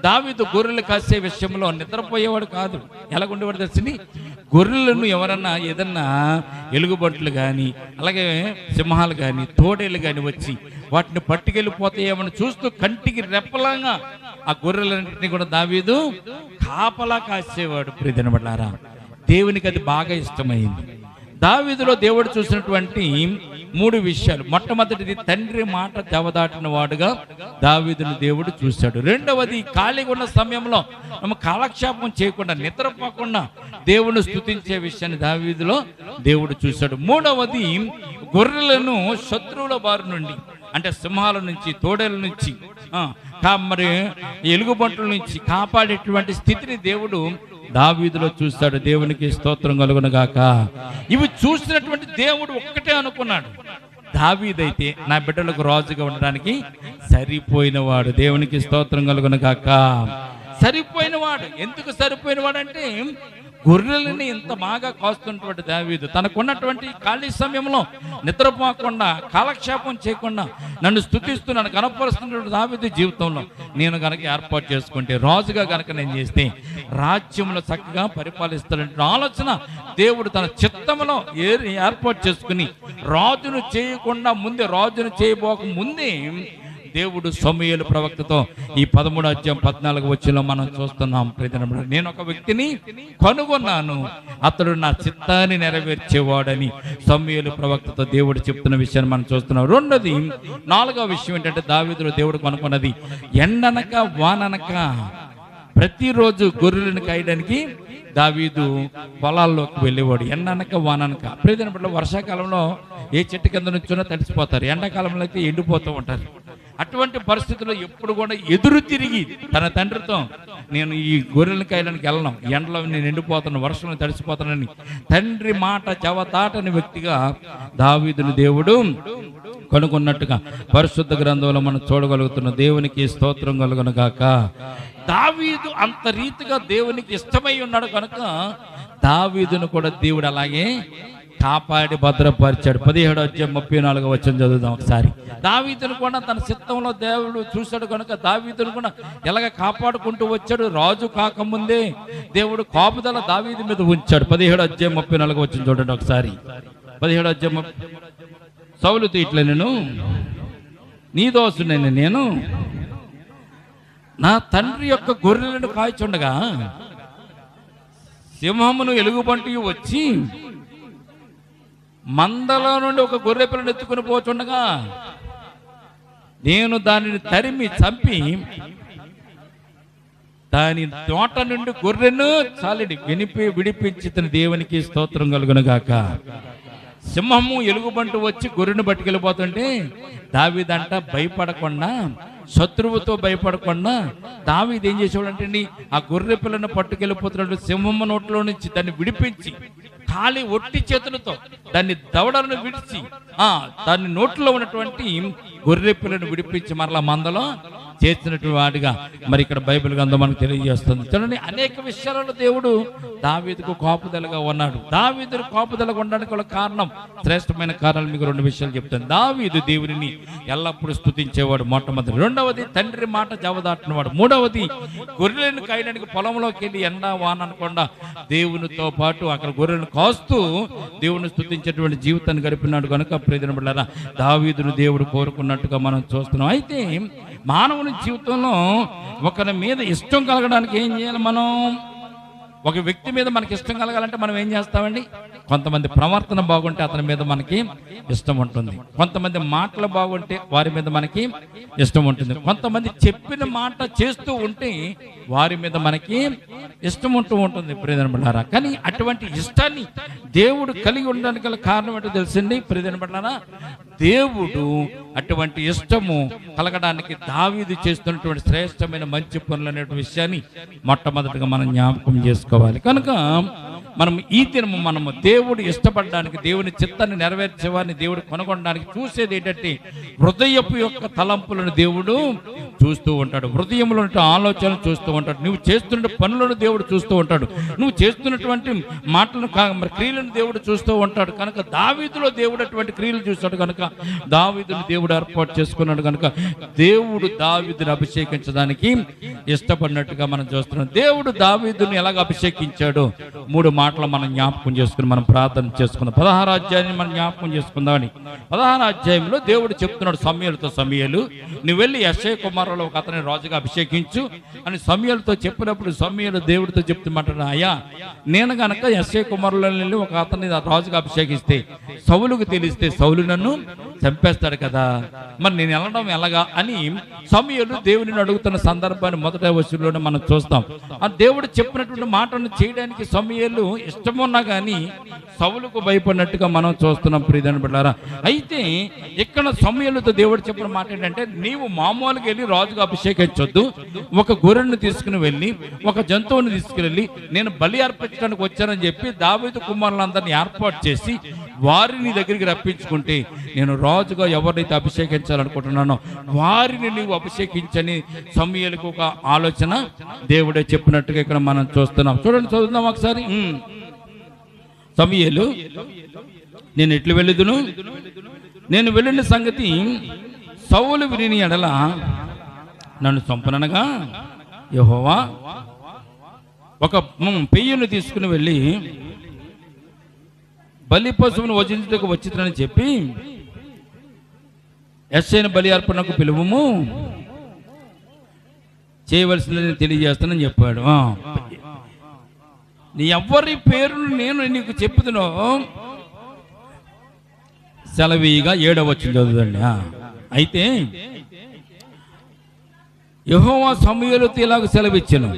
దావీదు గొర్రెలు కాసే విషయంలో నిద్రపోయేవాడు కాదు. ఎలాగుండేవాడు తెలిసింది? గొర్రెలను ఎవరన్నా ఏదన్నా ఎలుగుబంట్లు కానీ, అలాగే సింహాలు కానీ, తోడేళ్ళు కానీ వచ్చి వాటిని పట్టుకెళ్ళిపోతాయేమని చూస్తూ కంటికి రెప్పలాగా ఆ గొర్రెలన్నింటినీ కూడా దావీదు కాపలా కాసేవాడు. ప్రియదినబడ్డారా, దేవునికి అది బాగా ఇష్టమైంది. దావీదులో దేవుడు చూసినటువంటి 3 విషయాలు. మొట్టమొదటిది, తండ్రి మాట జవదాటిన వాడుగా దావీదును దేవుడు చూశాడు. రెండవది, ఖాళీగా ఉన్న సమయంలో కాలక్షేపం చేయకుండా, నిద్రపోకుండా దేవుని స్తుతించే విషయాన్ని దావీదులో దేవుడు చూశాడు. మూడవది, గొర్రెలను శత్రువుల బారి నుండి, అంటే సింహాల నుంచి, తోడేల నుంచి, మరి ఎలుగుబంట్ల నుంచి కాపాడేటువంటి స్థితిని దేవుడు దావీదులో చూస్తాడు. దేవునికి స్తోత్రం కలుగును గాక. ఇవి చూసినటువంటి దేవుడు ఒక్కటే అనుకున్నాడు, దావీదైతే నా బిడ్డలకు రాజుగా ఉండడానికి సరిపోయినవాడు. దేవునికి స్తోత్రం కలుగును గాక. సరిపోయినవాడు. ఎందుకు సరిపోయినవాడు అంటే గొర్రెలని ఇంత బాగా కాస్తున్నటువంటి దావీదు తనకున్నటువంటి ఖాళీ సమయంలో నిద్రపోకుండా కాలక్షేపం చేయకుండా నన్ను స్తుతిస్తూ నన్ను కనపరుస్తున్నటువంటి దావీదు జీవితంలో నేను కనుక ఏర్పాటు చేసుకుంటే, రాజుగా కనుక నేను చేస్తే రాజ్యంలో చక్కగా పరిపాలిస్తాడంటే ఆలోచన దేవుడు తన చిత్తంలో ఏర్పాటు చేసుకుని రాజును చేయకుండా ముందే, రాజును చేయబోక ముందే దేవుడు సమూయేలు ప్రవక్తతో ఈ 13వ అధ్యాయం 14వ వచనంలో మనం చూస్తున్నాం. నేను ఒక వ్యక్తిని కనుగొన్నాను, అతడు నా చిత్తాన్ని నెరవేర్చేవాడని సమూయేలు ప్రవక్తతో దేవుడు చెప్తున్న విషయాన్ని మనం చూస్తున్నాం. రెండోది, 4వ విషయం ఏంటంటే దావీదులో దేవుడు కనుగొన్నది, ఎండనక వాననక ప్రతిరోజు గొర్రెలను కాయడానికి దావీదు పొలాల్లోకి వెళ్ళేవాడు. ఎండనక వాననక. ప్రియమైన వర్షాకాలంలో ఏ చెట్టు కింద నుంచో తడిసిపోతారు, ఎండాకాలంలో అయితే ఎండిపోతూ ఉంటారు. అటువంటి పరిస్థితుల్లో ఎప్పుడు కూడా ఎదురు తిరిగి తన తండ్రితో, నేను ఈ గొర్రెలను కాయడానికి వెళ్ళను, ఎండలో నేను ఎండిపోతాను, వర్షంలో తడిసిపోతానని తండ్రి మాట చెవతాటని వ్యక్తిగా దావీదును దేవుడు కనుగొన్నట్టుగా పరిశుద్ధ గ్రంథంలో మనం చూడగలుగుతున్న. దేవునికి స్తోత్రం కలుగును గాక. దావీదు అంత రీతిగా దేవునికి ఇష్టమై ఉన్నాడు కనుక దావీదును కూడా దేవుడు అలాగే కాపాడి భద్రపరిచాడు. 17వ అధ్యాయం 34వ వచనం చదువుదాం ఒకసారి. దావీదును కూడా తన చిత్తంలో దేవుడు చూశాడు కనుక దావీదును కూడా ఎలాగ కాపాడుకుంటూ వచ్చాడు. రాజు కాకముందే దేవుడు కాపుదల దావీదు మీద ఉంచాడు. 17వ అధ్యాయం 34వ వచనం చూడండి ఒకసారి. 17వ అధ్యాయం. సౌలుతో ఇట్లా, నేను నీ దోసునైన నేను నా తండ్రి యొక్క గొర్రెలను కాల్చుండగా సింహమును ఎలుగుబంటి వచ్చి మందలో నుండి ఒక గొర్రె పిల్లను ఎత్తుకుని పోచుండగా నేను దానిని తరిమి చంపి దాని తోట నుండి గొర్రెను చాలిడి విడిపించి తన దేవునికి స్తోత్రం కలుగునుగాక. సింహము ఎలుగుబంటు వచ్చి గొర్రెను పట్టుకెళ్ళిపోతుంటే దావీదంట భయపడకుండా, శత్రువుతో భయపడకుండా దావీదు ఏం చేసేవాడంటే ఆ గొర్రె పిల్లను పట్టుకెళ్ళిపోతున్నాడు. సింహము నోట్లో నుంచి దాన్ని విడిపించి ఖాళీ ఒట్టి చేతులతో దాన్ని దవడలను విడిచి దాన్ని నోట్లో ఉన్నటువంటి గొర్రె పిల్లను విడిపించి మరలా మందలో చేసినటువంటి వాడిగా మరి ఇక్కడ బైబిల్ గ్రంథం మనకు తెలియజేస్తుంది. చూడండి, అనేక విషయాలలో దేవుడు దావీదుకు కాపుదలగా ఉన్నాడు. దావీదు కాపుదలగా ఉండడానికి గల కారణం, శ్రేష్టమైన కారణాలు మీకు 2 విషయాలు చెప్తాను. దావీదు దేవుడిని ఎల్లప్పుడూ స్తుతించేవాడు మొట్టమొదటి. రెండవది, తండ్రి మాట జవదాటినవాడు. మూడవది, గొర్రెలను కాయడానికి పొలంలోకి వెళ్ళి ఎండా వాన అనకుండా దేవునితో పాటు అక్కడ గొర్రెలను కాస్తూ దేవుని స్తుతించేటువంటి జీవితాన్ని గడిపినాడు కనుక ప్రియమైన బిడ్డలారా దావీదును దేవుడు కోరుకున్నట్టుగా మనం చూస్తున్నాం. అయితే మానవుని జీవితంలో ఒకరి మీద ఇష్టం కలగడానికి ఏం చేయాలి? మనం ఒక వ్యక్తి మీద మనకి ఇష్టం కలగాలంటే మనం ఏం చేస్తామండి? కొంతమంది ప్రవర్తన బాగుంటే అతని మీద మనకి ఇష్టం ఉంటుంది, కొంతమంది మాటలు బాగుంటే వారి మీద మనకి ఇష్టం ఉంటుంది, కొంతమంది చెప్పిన మాట చేస్తూ ఉంటే వారి మీద మనకి ఇష్టం ఉంటూ ఉంటుంది. ప్రియమైన బిడ్డలారా, కానీ అటువంటి ఇష్టాన్ని దేవుడు కలిగి ఉండడానికి గల కారణం ఏంటో తెలుసండి ప్రియమైన బిడ్డలారా? దేవుడు అటువంటి ఇష్టము కలగడానికి దావీదు చేస్తున్నటువంటి శ్రేష్టమైన మంచి పనులు అనే విషయాన్ని మొట్టమొదటిగా మనం జ్ఞాపకం చేసుకోవాలి. కనుక మనం ఈ దినము మనము దేవుడు ఇష్టపడడానికి, దేవుని చిత్తాన్ని నెరవేర్చేవారిని దేవుడు కనుగొనడానికి చూసేది ఏంటంటే హృదయపు యొక్క తలంపులను దేవుడు చూస్తూ ఉంటాడు, హృదయంలో ఆలోచనలు చూస్తూ ఉంటాడు, నువ్వు చేస్తున్న పనులను దేవుడు చూస్తూ ఉంటాడు, నువ్వు చేస్తున్నటువంటి మాటలను క్రియలను దేవుడు చూస్తూ ఉంటాడు. కనుక దావీదులో దేవుడు అటువంటి క్రియలు చూస్తాడు కనుక దావీదును దేవుడు ఏర్పాటు చేసుకున్నాడు కనుక దేవుడు దావీదును అభిషేకించడానికి ఇష్టపడినట్టుగా మనం చూస్తున్నాం. దేవుడు దావీదును ఎలాగ అభిషేకించాడో 3 మాటలు మనం జ్ఞాపకం చేసుకుని మనం ప్రార్థన చేసుకుందాం. 16వ అధ్యాయాన్ని మనం జ్ఞాపకం చేసుకుందామని. 16వ అధ్యాయంలో దేవుడు చెప్తున్నాడు సమూయేలుతో, సమూయేలు నువ్వు వెళ్ళి యెష్షయి కుమారులో ఒక అతని రాజుగా అభిషేకించు అని సమూయేలుతో చెప్పినప్పుడు సమూయేలు దేవుడితో చెప్తున్నమాట, అయ్యా నేను గనక యెష్షయి కుమారులో వెళ్ళి ఒక అతన్ని రాజుగా అభిషేకిస్తే సౌలుకు తెలిస్తే సౌలు నన్ను చంపేస్తాడు కదా, మరి నేను వెళ్ళడం ఎలాగా అని సమూయేలు దేవుని అడుగుతున్న సందర్భాన్ని మొదటి వచనంలోనే మనం చూస్తాం. ఆ దేవుడు చెప్పినటువంటి మాటను చేయడానికి సమూయేలు ఇష్టమున్నా కానీ సౌలుకు భయపడినట్టుగా మనం చూస్తున్నాం ప్రియమైన బిడ్డలారా. అయితే ఇక్కడ సమూయేలుతో దేవుడు చెప్పిన మాట ఏంటంటే, నీవు మామూలుగా వెళ్ళి రాజుగా అభిషేకించొద్దు, ఒక గొర్రెను తీసుకుని వెళ్ళి ఒక జంతువుని తీసుకువెళ్ళి నేను బలి అర్పించడానికి వచ్చానని చెప్పి దావీదు కుమారులందరినీ ఏర్పాటు చేసి వారిని నీ దగ్గరికి రప్పించుకుంటే నేను రాజుగా ఎవరినైతే అభిషేకించాలనుకుంటున్నానో వారిని నీవు అభిషేకించని సమూయేలుకు ఒక ఆలోచన దేవుడే చెప్పినట్టుగా ఇక్కడ మనం చూస్తున్నాం. చూడండి, చదువుదాం ఒకసారి. సమూయేలు, నేను ఎట్లు వెళ్ళుదును, నేను వెళ్ళిన సంగతి సౌలు విని ఎడల నన్ను చంపననగా యెహోవా ఒక పెయ్యను తీసుకుని వెళ్ళి బలి పశువును వధించుటకు వచ్చిందని చెప్పి యెష్షయిని బలి అర్పణకు పిలువము, చేయవలసిందని తెలియజేస్తానని చెప్పాడు. నీ ఎవరి పేరును నేను నీకు చెప్పుదునో సెలవీగా 7వ వచనం చదువుదండి. అయితే యెహోవా సమూయేలుతో ఇలాగ సెలవిచ్చెను.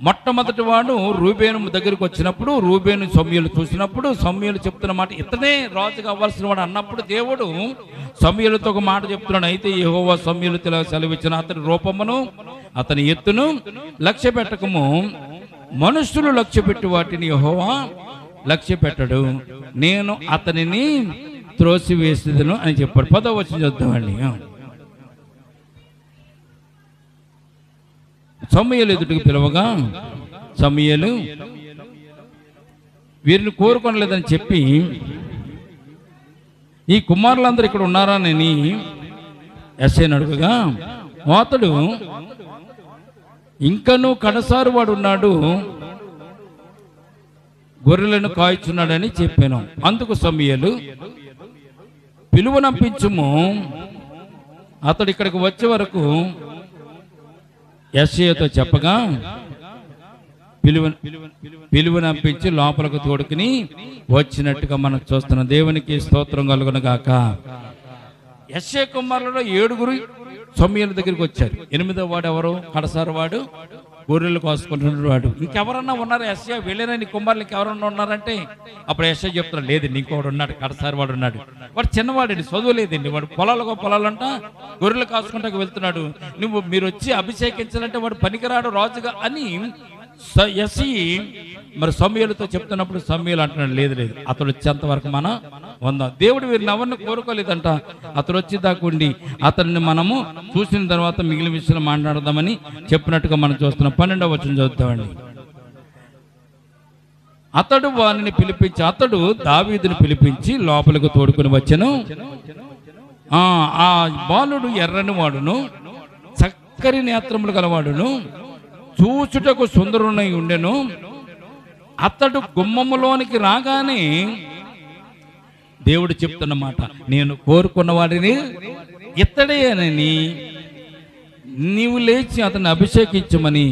మొట్టమొదటి వాడు రూబేను దగ్గరికి వచ్చినప్పుడు, రూబేను సమూయేలు చూసినప్పుడు సమూయేలు చెప్తున్న మాట, ఇతనే రాజుగా అవ్వాల్సిన వాడు అన్నప్పుడు దేవుడు సమూయేలుతో ఒక మాట చెప్తున్నాడు. అయితే యెహోవా సమూయేలుతో ఇలాగ సెలవిచ్చెను, అతని రూపమును అతని ఎత్తును లక్ష్య పెట్టకము, మనుషులు లక్ష్య పెట్టి వాటిని యెహోవా లక్ష్య పెట్టడు, నేను అతనిని త్రోసివేసేదను అని చెప్పాడు. 10వ వచనం చూద్దామండి. సమూయేలు ఎదుటికి పిలవగా సమూయేలు వీరిని కోరుకొనలేదని చెప్పి, ఈ కుమారులందరూ ఇక్కడ ఉన్నారానని యెష్షయిని అడుగగా అతడు ఇంకనూ కడసారు వాడు ఉన్నాడు, గొర్రెలను కాయచున్నాడని చెప్పాను. అందుకు సమూయేలు, పిలువనంపించుము, అతడు ఇక్కడికి వచ్చే వరకు యెష్షయితో చెప్పగా పిలువనంపించి లోపలకు తోడుకుని వచ్చినట్టుగా మనం చూస్తున్నాం. దేవునికి స్తోత్రం కలుగును గాక. యెష్షయి కుమారులలో 7 సమూయేలు దగ్గరికి వచ్చారు. 8వ వాడు ఎవరు? కడసారు వాడు, గొర్రెలు కోసుకుంటున్న వాడు. ఇంకెవరన్నా ఉన్నారు? యెష్షయి వెళ్ళిన నీ కుమారులు ఇంకెవరన్నా ఉన్నారంటే అప్పుడు యెష్షయి చెప్తున్నాడు, లేదు నీకోడు ఉన్నాడు, కడసారి వాడు ఉన్నాడు. వాడు చిన్నవాడండి, చదువులేదండి, వాడు పొలాలంట గొర్రెలు కాసుకుంటాకు వెళ్తున్నాడు. మీరు వచ్చి అభిషేకించాలంటే వాడు పనికిరాడు రాజుగా అని యెష్షయి మరి సమూయేలుతో చెప్తున్నప్పుడు సమూయేలు అంటున్నాడు, లేదు అతడు వచ్చేంత వరకు మనం ఉందాం. దేవుడు వీరిని ఎవరిని కోరుకోలేదంట. అతడు వచ్చి దాకుండి అతన్ని మనము చూసిన తర్వాత మిగిలిన విషయాలు మాట్లాడదామని చెప్పినట్టుగా మనం చూస్తున్నాం. 12వ వచనం చదువుతామండి. అతడు వారిని పిలిపించి, అతడు దావీదుని పిలిపించి లోపలికి తోడుకుని వచ్చెను. ఆ బాలుడు ఎర్రని వాడును, చక్కని నేత్రములు గలవాడును, చూచుటకు సుందరునై ఉండెను. అతడు గుమ్మములోనికి రాగానే దేవుడు చెప్తున్న మాట, నేను కోరుకున్న వాడిని ఇతడేనని నీవు లేచి అతన్ని అభిషేకించమని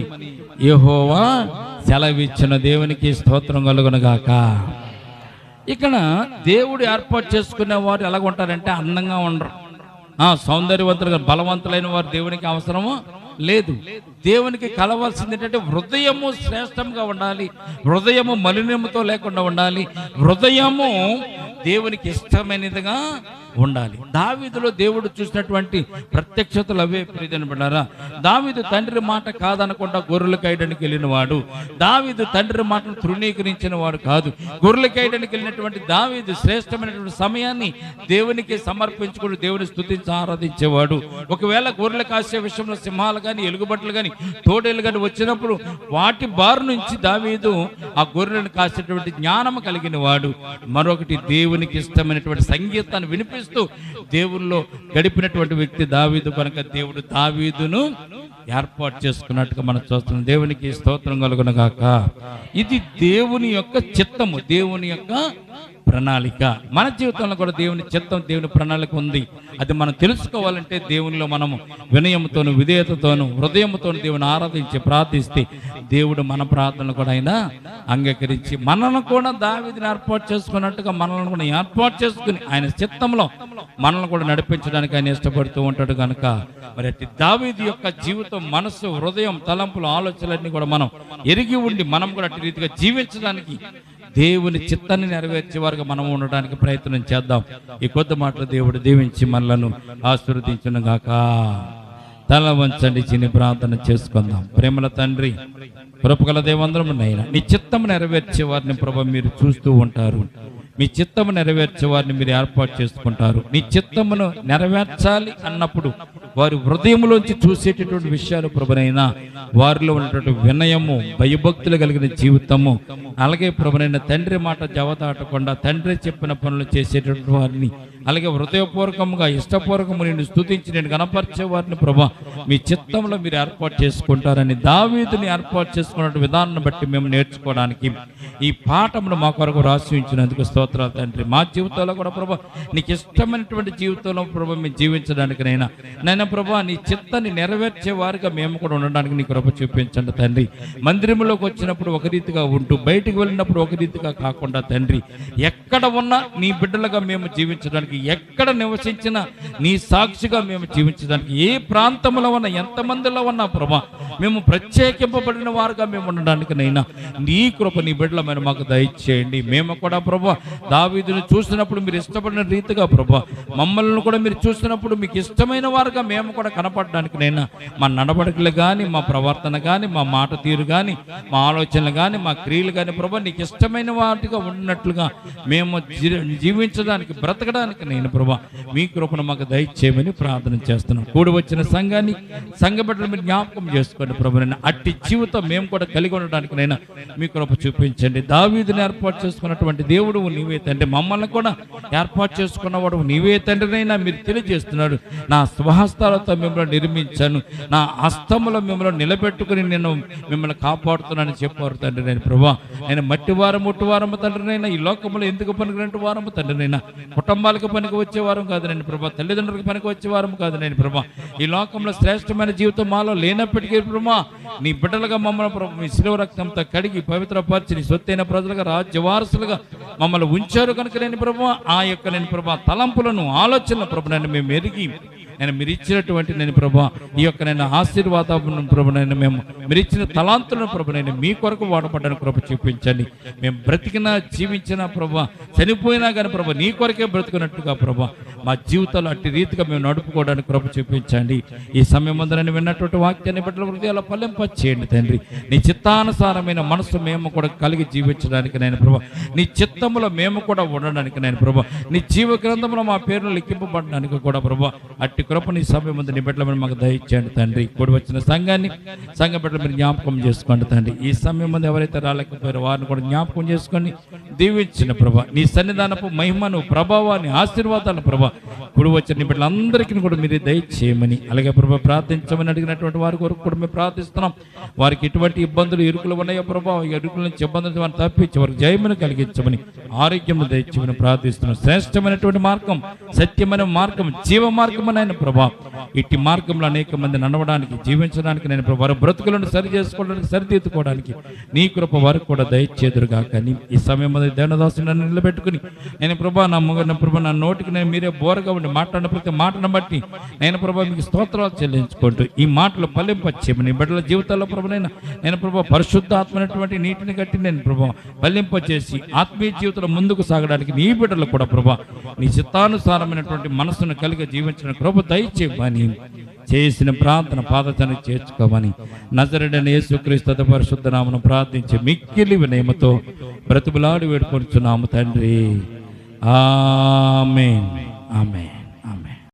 యెహోవా సెలవిచ్చిన. దేవునికి స్తోత్రం కలుగును గాక. ఇక్కడ దేవుడు ఏర్పాటు చేసుకునే వారు ఎలాగుంటారంటే అందంగా ఉండరు, సౌందర్యవంతులుగా బలవంతులైన వారు దేవునికి అవసరము లేదు. దేవునికి కలవాల్సింది ఏంటంటే హృదయము శ్రేష్టంగా ఉండాలి, హృదయము మలినముతో లేకుండా ఉండాలి, హృదయము దేవునికి ఇష్టమైనదిగా ఉండాలి. దావీదులో దేవుడు చూసినటువంటి ప్రత్యక్షతలు అవే ప్రియజనబడ్డారా. దావీదు తండ్రి మాట కాదనకుండా గొర్రెలు కాయడానికి వెళ్ళిన వాడు. దావీదు తండ్రి మాటను తృణీకరించిన వాడు కాదు. గొర్రెలు కాయడానికి వెళ్ళినటువంటి దావీదు శ్రేష్టమైనటువంటి సమయాన్ని దేవునికి సమర్పించుకుని దేవుని స్తుతించి ఆరాధించేవాడు. ఒకవేళ గొర్రెలు కాసే విషయంలో సింహాలు కానీ ఎలుగుబట్లు కానీ తోడేలు కానీ వచ్చినప్పుడు వాటి బారు నుంచి దావీదు ఆ గొర్రెలను కాసేటువంటి జ్ఞానము కలిగిన వాడు. మరొకటి దేవునికి ఇష్టమైనటువంటి సంగీతాన్ని వినిపిస్తూ దేవుల్లో గడిపినటువంటి వ్యక్తి దావీదు. కనుక దేవుడు దావీదును ఏర్పాటు చేసుకున్నట్టుగా మనం చూస్తున్నాం. దేవునికి స్తోత్రం కలుగును గాక. ఇది దేవుని యొక్క చిత్తము, దేవుని యొక్క ప్రణాళిక. మన జీవితంలో కూడా దేవుని చిత్తం, దేవుని ప్రణాళిక ఉంది. అది మనం తెలుసుకోవాలంటే దేవునిలో మనము వినయంతోను విధేయతతోను హృదయంతోను దేవుని ఆరాధించి ప్రార్థిస్తే దేవుడు మన ప్రార్థనలు కూడా ఆయన అంగీకరించి మనల్ని కూడా దావీదుని ఏర్పాటు చేసుకున్నట్టుగా మనల్ని కూడా ఏర్పాటు చేసుకుని ఆయన చిత్తంలో మనల్ని కూడా నడిపించడానికి ఆయన ఇష్టపడుతూ ఉంటాడు. కనుక మరి అట్టి దావీదు యొక్క జీవితం, మనసు, హృదయం, తలంపులు, ఆలోచనలన్నీ కూడా మనం ఎరిగి ఉండి మనం కూడా అట్టి రీతిగా జీవించడానికి దేవుని చిత్తాన్ని నెరవేర్చే వారుగా మనం ఉండడానికి ప్రయత్నం చేద్దాం. ఈ కొద్ది మాటలు దేవుడు దీవించి మనలను ఆశీర్వదించును గాక. తల వంచండి, చిన్ని ప్రార్థన చేసుకుందాం. ప్రేమల తండ్రి, కృపగల దేవందరము నైనా నీ చిత్తము నెరవేర్చే వారిని ప్రభు మీరు చూస్తూ ఉంటారు. మీ చిత్తము నెరవేర్చే వారిని మీరు ఏర్పాటు చేసుకుంటారు. నీ చిత్తమును నెరవేర్చాలి అన్నప్పుడు వారి హృదయంలోంచి చూసేటటువంటి విషయాలు ప్రభునైనా వారిలో ఉన్నటువంటి వినయము, భయభక్తులు కలిగిన జీవితము, అలాగే ప్రభునైనా తండ్రి మాట జవదాటకుండా తండ్రి చెప్పిన పనులు చేసేటటువంటి వారిని, అలాగే హృదయపూర్వకంగా ఇష్టపూర్వకము నేను స్తుతించి నేను కనపరిచే వారిని ప్రభా మీ చిత్తంలో మీరు ఏర్పాటు చేసుకుంటారని దావీదుని ఏర్పాటు చేసుకున్న విధానాన్ని బట్టి మేము నేర్చుకోవడానికి ఈ పాఠమును మా కొరకు రాసి ఉంచినందుకు స్తోత్రాలు తండ్రి. మా జీవితంలో కూడా ప్రభా నీకు ఇష్టమైనటువంటి జీవితంలో ప్రభా మేము జీవించడానికి నైనా ప్రభా నీ చిత్తాన్ని నెరవేర్చే వారిగా మేము కూడా ఉండడానికి నీ కృప చూపించండి తండ్రి. మందిరంలోకి వచ్చినప్పుడు ఒక రీతిగా ఉంటూ బయటికి వెళ్ళినప్పుడు ఒక రీతిగా కాకుండా తండ్రి, ఎక్కడ ఉన్నా నీ బిడ్డలుగా మేము జీవించడానికి, ఎక్కడ నివసించినా నీ సాక్షిగా మేము జీవించడానికి, ఏ ప్రాంతంలో ఉన్నా ఎంతమందిలో ఉన్నా ప్రభా మేము ప్రత్యేకింపబడిన వారుగా మేము ఉండడానికి నీ కృప నీ బిడ్డలమైన మాకు దయచేయండి. మేము కూడా ప్రభా దావీదుని చూసినప్పుడు మీరు ఇష్టపడిన రీతిగా ప్రభా మమ్మల్ని కూడా మీరు చూసినప్పుడు మీకు ఇష్టమైన వారుగా మేము కూడా కనపడడానికి మా నడవడికలు కానీ, మా ప్రవర్తన కానీ, మా మాట తీరు కానీ, మా ఆలోచనలు కానీ, మా క్రియలు కానీ ప్రభా నీకు ఇష్టమైన వాటిగా ఉన్నట్లుగా మేము జీవించడానికి, బ్రతకడానికి ప్రభా మీ కృపను మాకు దయచేయమని ప్రార్థన చేస్తున్నాం. కూడి వచ్చిన సంఘాన్ని, సంఘ బిడ్డలు మీరు జ్ఞాపకం చేసుకోండి ప్రభు. అట్టి జీవితం మేము కూడా కలిగి ఉండడానికి మీ కృప చూపించండి. దావీదుని ఏర్పాటు చేసుకున్నటువంటి దేవుడు నీవే తండ్రి, మమ్మల్ని కూడా ఏర్పాటు చేసుకున్నవాడు నీవే తండ్రినైనా మీరు తెలియజేస్తున్నాడు. నా స్వహస్తాలతో మిమ్మల్ని నిర్మించాను, నా హస్తములో మిమ్మల్ని నిలబెట్టుకుని నేను మిమ్మల్ని కాపాడుతున్నానని చెప్పారు తండ్రి. నేను ప్రభా నేను మట్టివారం ముట్టువారము తండ్రినైనా, ఈ లోకంలో ఎందుకు పనికిరంటు వారము తండ్రినైనా, కుటుంబాలకు పనికి వచ్చేవారం కాదు నేను ప్రభా, తల్లిదండ్రులకు పనికి వచ్చేవారం కాదు నేను ప్రభా, ఈ లోకంలో శ్రేష్టమైన జీవితం మాలో లేనప్పటికీ ప్రభా నీ బిడ్డలుగా మమ్మల్ని ప్రభు మీ శిలువ రక్తంతో కడిగి పవిత్రపరిచి నీ సొత్తైన ప్రజలుగా, రాజ్య వారసులుగా మమ్మల్ని ఉంచారు కనుక నేను ప్రభా ఆ యొక్క నేను ప్రభా తలంపులను, ఆలోచనలు ప్రభు నన్ను మేము ఎరిగి మీరు ఇచ్చినటువంటి నేను ప్రభా ఈ యొక్క నేను ఆశీర్వాదం ప్రభు మేము మీరు ఇచ్చిన తలాంతులను ప్రభు మీ కొరకు వాడపడ్డానికి కృప చూపించండి. మేము బ్రతికినా జీవించినా ప్రభా చనిపోయినా కానీ ప్రభా నీ కొరకే బ్రతుకున్నట్టుగా ప్రభా మా జీవితాలు అట్టి రీతిగా మేము నడుపుకోవడానికి కృప చూపించండి. ఈ సమయం అందరూ విన్నటువంటి వాక్యాన్ని బట్టి హృదయాల ఫలింపచేయండి తండ్రి. నీ చిత్తానుసారమైన మనసు మేము కూడా కలిగి జీవించడానికి నేను ప్రభా, నీ చిత్తములో మేము కూడా ఉండడానికి నేను ప్రభా, నీ జీవ గ్రంథంలో మా పేర్లు లిఖింపబడడానికి కూడా ప్రభా అట్టి కృపని సమయం ముందు నీ బిడ్డల మాకు దయచేయండి తండ్రి. కూడి వచ్చిన సంఘాన్ని, సంఘ బిడ్డలు మీరు జ్ఞాపకం చేసుకోండి తండ్రి. ఈ సమయం ముందు ఎవరైతే రాలేకపోయారో వారిని కూడా జ్ఞాపకం చేసుకొని దీవించిన ప్రభా నీ సన్నిధానపు మహిమను, ప్రభావాన్ని, ఆశీర్వాదాలను ప్రభా కూడి వచ్చిన నీ బిడ్డలందరికీ కూడా మీరు దయచేయమని, అలాగే ప్రభా ప్రార్థించమని అడిగినటువంటి వారి కొరకు కూడా మేము ప్రార్థిస్తున్నాం. వారికి ఎటువంటి ఇబ్బందులు, ఇరుకులు ఉన్నాయో ప్రభా ఇరుకుల నుంచి ఇబ్బందులు వారిని తప్పించి వారికి జయమును కలిగించమని, ఆరోగ్యం దయచేయమని ప్రార్థిస్తున్నాం. శ్రేష్టమైనటువంటి మార్గం, సత్యమైన మార్గం, జీవ మార్గం అయిన ప్రభా ఇట్టి మార్గంలో అనేక మంది నడవడానికి, జీవించడానికి నేను ప్రభా వారి బ్రతుకులను సరి చేసుకోవడానికి, సరిదిద్దుకోవడానికి నీ కృప వారికి కూడా దయచేదురుగా. కానీ ఈ సమయం దేవదాసుని నిలబెట్టుకుని నేను ప్రభా నా నోటికి నేను మీరే బోరగా ఉండి మాట్లాడిన ప్రతి మాటను బట్టి నేను ప్రభా మీకు స్తోత్రాలు చెల్లించుకుంటూ ఈ మాటలు ఫలింపచేయమని బిడ్డల జీవితాల్లో ప్రభునైనా నేను ప్రభా పరిశుద్ధాత్మైనటువంటి నీటిని కట్టి నేను ప్రభా ఫలింపచేసి ఆత్మీయ జీవితంలో ముందుకు సాగడానికి నీ బిడ్డలు కూడా ప్రభా నీ చిత్తానుసారమైనటువంటి మనసును కలిగి జీవించిన కృప దయచేయమని చేసిన ప్రార్థన పాదతను చేర్చుకోమని నజరేయుడైన యేసుక్రీస్తు పరిశుద్ధ నామమున ప్రార్థించి మిక్కిలి వినయముతో బ్రతిమలాడి వేడుకొనుచున్నాము తండ్రి. ఆమేన్, ఆమేన్.